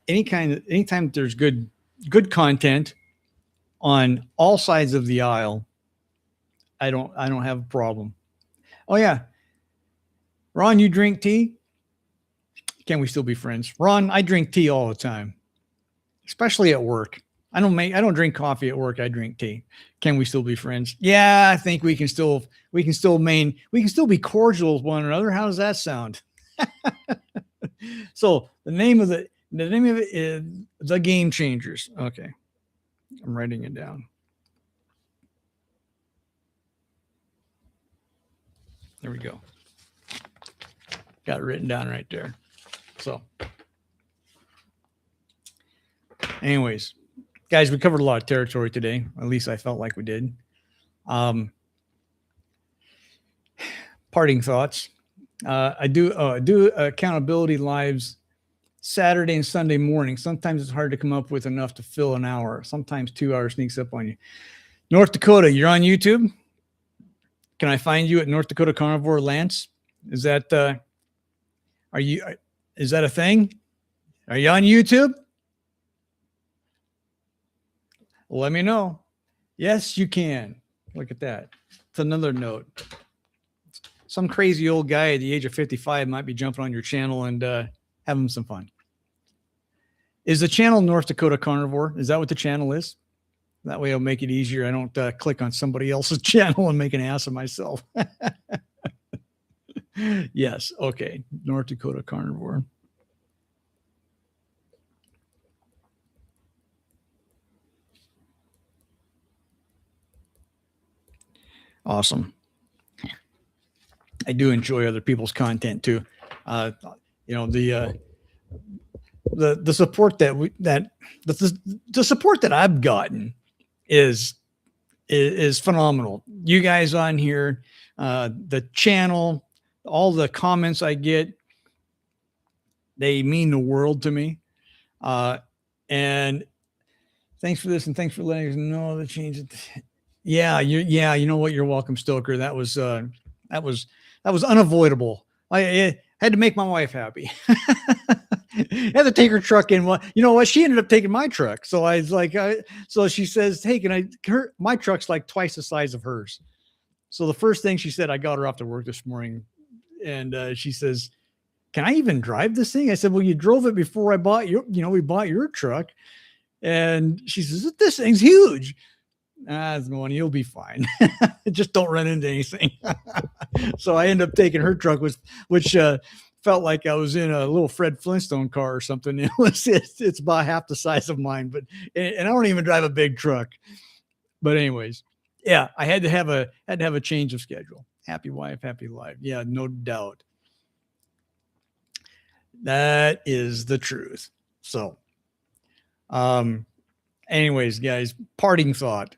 anytime there's good content on all sides of the aisle, I don't have a problem. Oh yeah. Ron, you drink tea? Can we still be friends? Ron, I drink tea all the time, especially at work. I don't drink coffee at work. I drink tea. Can we still be friends? Yeah, I think we can still be cordial with one another. How does that sound? So the name of it is The Game Changers. Okay. I'm writing it down. There we go. Got it written down right there. So anyways, guys, we covered a lot of territory today. At least I felt like we did. Parting thoughts. I do accountability lives Saturday and Sunday morning. Sometimes it's hard to come up with enough to fill an hour. Sometimes 2 hours sneaks up on you. North Dakota, you're on YouTube. Can I find you at North Dakota Carnivore, Lance? Is that is that a thing? Are you on YouTube? Let me know. Yes, you can. Look at that. It's another note. Some crazy old guy at the age of 55 might be jumping on your channel and having some fun. Is the channel North Dakota Carnivore? Is that what the channel is? That way it'll make it easier. I don't click on somebody else's channel and make an ass of myself. Yes. Okay. North Dakota Carnivore. Awesome. I do enjoy other people's content too. The support the support that I've gotten is phenomenal. You guys on here, the channel, all the comments I get, they mean the world to me. And thanks for this and thanks for letting us know the change. Yeah, you know what? You're welcome, Stoker. That was unavoidable. I had to make my wife happy. Had to take her truck in. Well, you know what? She ended up taking my truck. So I was like, so she says, hey, my truck's like twice the size of hers. So the first thing she said, I got her off to work this morning. And she says, can I even drive this thing? I said, well, you drove it before we bought your truck. And she says, this thing's huge. You'll be fine. Just don't run into anything. So I ended up taking her truck, which felt like I was in a little Fred Flintstone car or something. It's about half the size of mine, and I don't even drive a big truck. But anyways, yeah, I had to have a change of schedule. Happy wife, happy life. Yeah, no doubt. That is the truth. So, anyways, guys, parting thought.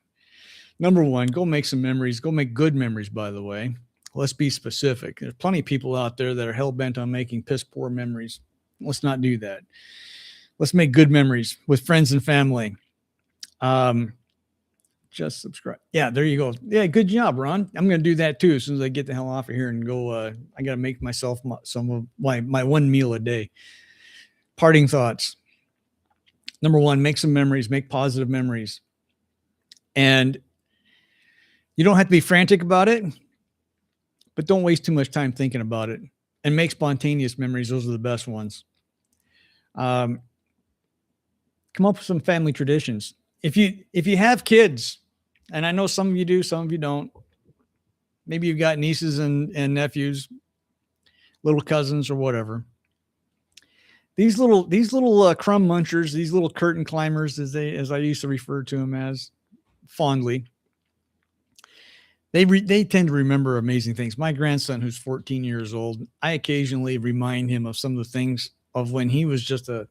Number one, go make some memories. Go make good memories, by the way. Let's be specific. There's plenty of people out there that are hell-bent on making piss-poor memories. Let's not do that. Let's make good memories with friends and family. Just subscribe. Yeah, there you go. Yeah, good job, Ron. I'm going to do that too as soon as I get the hell off of here and go. I got to make myself some of my one meal a day. Parting thoughts. Number one, make some memories. Make positive memories. And you don't have to be frantic about it, but don't waste too much time thinking about it, and make spontaneous memories. Those are the best ones. Come up with some family traditions. If you have kids, and I know some of you do, some of you don't, maybe you've got nieces and nephews, little cousins or whatever. These little crumb munchers, these little curtain climbers, as I used to refer to them as fondly, they tend to remember amazing things. My grandson, who's 14 years old, I occasionally remind him of some of the things of when he was just a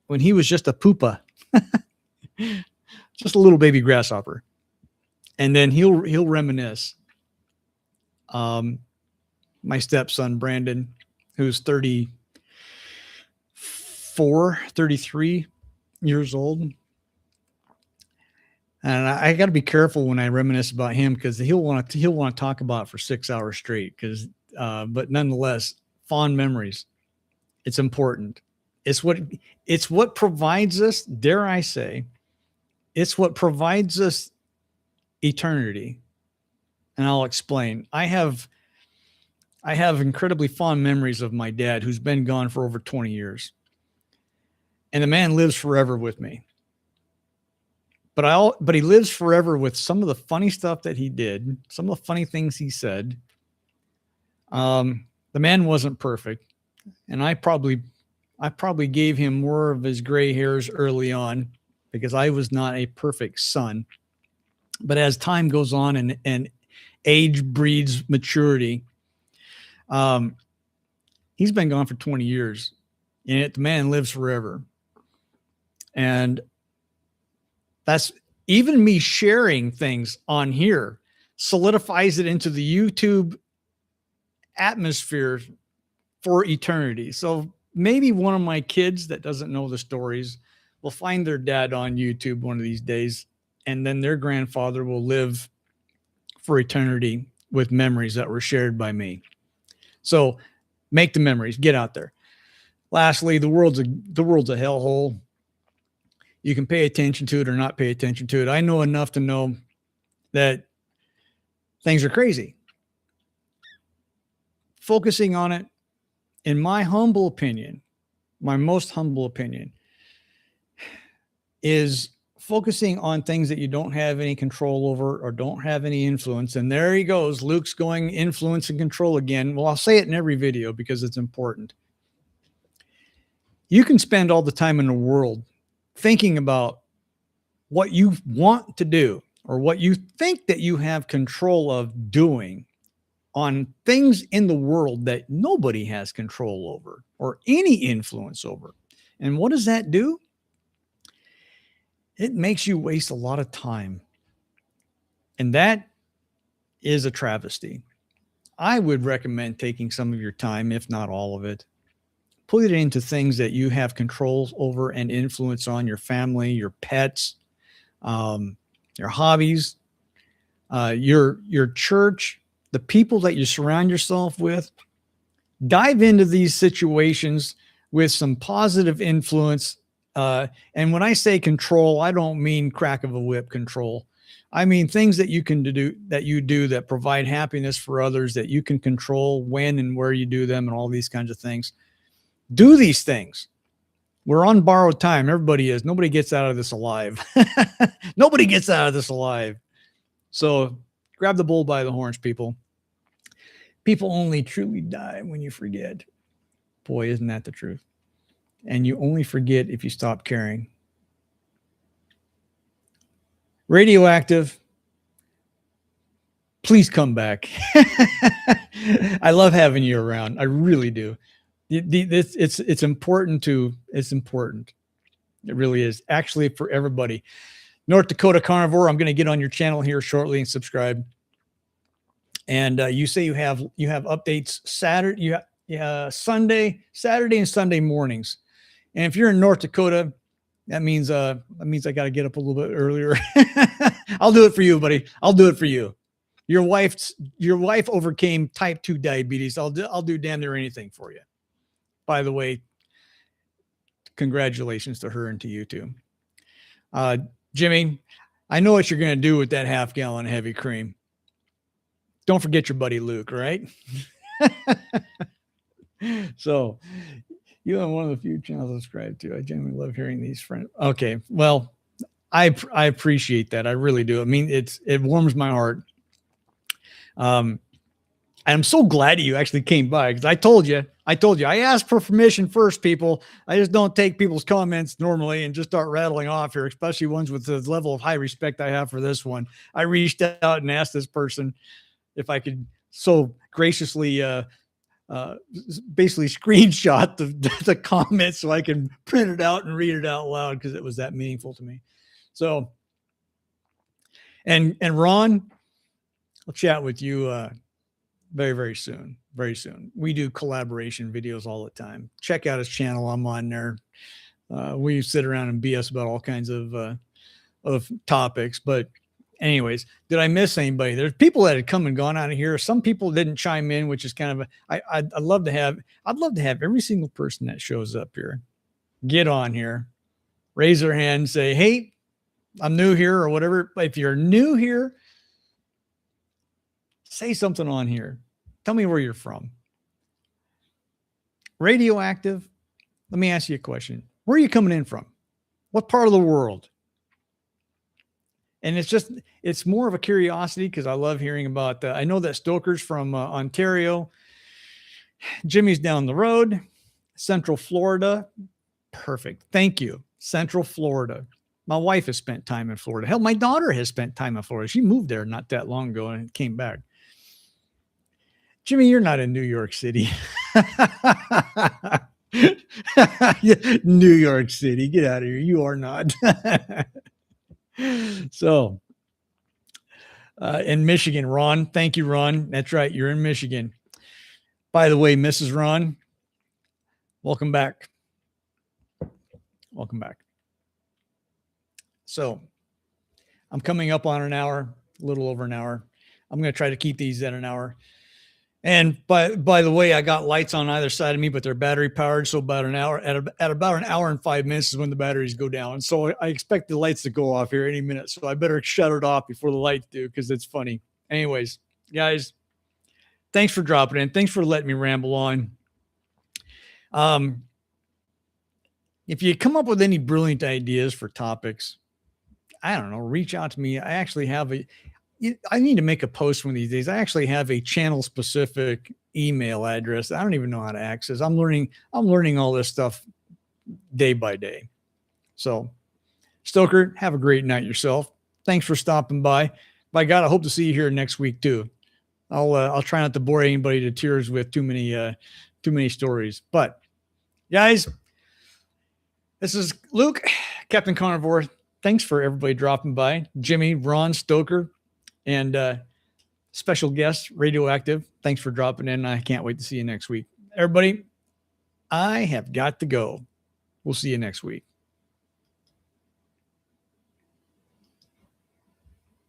poopa, just a little baby grasshopper, and then he'll reminisce. My stepson Brandon, who's 33 years old. And I got to be careful when I reminisce about him, because he'll want to talk about it for 6 hours straight. But nonetheless, fond memories. It's important. It's what provides us, dare I say, it's what provides us eternity. and I'll explain. I have incredibly fond memories of my dad, who's been gone for over 20 years. And the man lives forever with me. But he lives forever with some of the funny stuff that he did, some of the funny things he said. The man wasn't perfect, and I probably gave him more of his gray hairs early on because I was not a perfect son. But as time goes on and age breeds maturity, he's been gone for 20 years, and yet the man lives forever. And that's even me sharing things on here solidifies it into the YouTube atmosphere for eternity. So maybe one of my kids that doesn't know the stories will find their dad on YouTube one of these days, and then their grandfather will live for eternity with memories that were shared by me. So make the memories, get out there. Lastly, the world's a hellhole. You can pay attention to it or not pay attention to it. I know enough to know that things are crazy. Focusing on it, in my humble opinion, my most humble opinion, is focusing on things that you don't have any control over or don't have any influence. And there he goes. Luke's going influence and control again. Well, I'll say it in every video because it's important. You can spend all the time in the world thinking about what you want to do or what you think that you have control of doing on things in the world that nobody has control over or any influence over. And what does that do? It makes you waste a lot of time. And that is a travesty. I would recommend taking some of your time, if not all of it, put it into things that you have control over and influence on: your family, your pets, your hobbies, your church, the people that you surround yourself with. Dive into these situations with some positive influence. And when I say control, I don't mean crack of a whip control. I mean things that you can do that provide happiness for others, that you can control when and where you do them and all these kinds of things. Do these things. We're on borrowed time. Everybody is. Nobody gets out of this alive. Nobody gets out of this alive. So grab the bull by the horns, people. People only truly die when you forget. Boy, isn't that the truth? And you only forget if you stop caring. Radioactive, please come back. I love having you around. I really do. It's important. It's important. It really is. Actually, for everybody. North Dakota Carnivore, I'm going to get on your channel here shortly and subscribe. And you say you have updates Saturday, Saturday and Sunday mornings. And if you're in North Dakota, that means I got to get up a little bit earlier. I'll do it for you, buddy. I'll do it for you. Your wife overcame type 2 diabetes. I'll do damn near anything for you. By the way, congratulations to her and to you too. Jimmy, I know what you're going to do with that half gallon of heavy cream. Don't forget your buddy Luke, right? So you have one of the few channels I subscribe to. I genuinely love hearing these friends. Okay. Well, I appreciate that. I really do. I mean, it warms my heart. I'm so glad you actually came by, because I told you, I asked for permission first, people. I just don't take people's comments normally and just start rattling off here, especially ones with the level of high respect I have for this one. I reached out and asked this person if I could so graciously, basically screenshot the comments so I can print it out and read it out loud, because it was that meaningful to me. So, and Ron, I'll chat with you, very, very soon. Very soon. We do collaboration videos all the time. Check out his channel. I'm on there. We sit around and BS about all kinds of topics. But anyways, did I miss anybody? There's people that had come and gone out of here. Some people didn't chime in, which is kind of I'd love to have every single person that shows up here get on here, raise their hand, say, hey, I'm new here, or whatever. If you're new here, Say something on here. Tell me where you're from. Radioactive. Let me ask you a question. Where are you coming in from? What part of the world? And it's more of a curiosity because I love hearing about, I know that Stoker's from Ontario. Jimmy's down the road, Central Florida. Perfect. Thank you. Central Florida. My wife has spent time in Florida. Hell, my daughter has spent time in Florida. She moved there not that long ago and came back. Jimmy, you're not in New York City. New York City. Get out of here. You are not. So, in Michigan, Ron. Thank you, Ron. That's right. You're in Michigan. By the way, Mrs. Ron, welcome back. Welcome back. So, I'm coming up on an hour, a little over an hour. I'm going to try to keep these at an hour. And by the way, I got lights on either side of me, but they're battery powered. So about an hour, at about an hour and 5 minutes is when the batteries go down. So I expect the lights to go off here any minute. So I better shut it off before the lights do, because it's funny. Anyways, guys, thanks for dropping in. Thanks for letting me ramble on. If you come up with any brilliant ideas for topics, I don't know, reach out to me. I actually have I need to make a post one of these days. I actually have a channel specific email address. I don't even know how to access. I'm learning all this stuff day by day. So Stoker, have a great night yourself. Thanks for stopping by. By God, I hope to see you here next week too. I'll try not to bore anybody to tears with too many stories. But guys, this is Luke, Captain Carnivore. Thanks for everybody dropping by. Jimmy, Ron, Stoker, and special guest, Radioactive. Thanks for dropping in. I can't wait to see you next week. Everybody, I have got to go. We'll see you next week.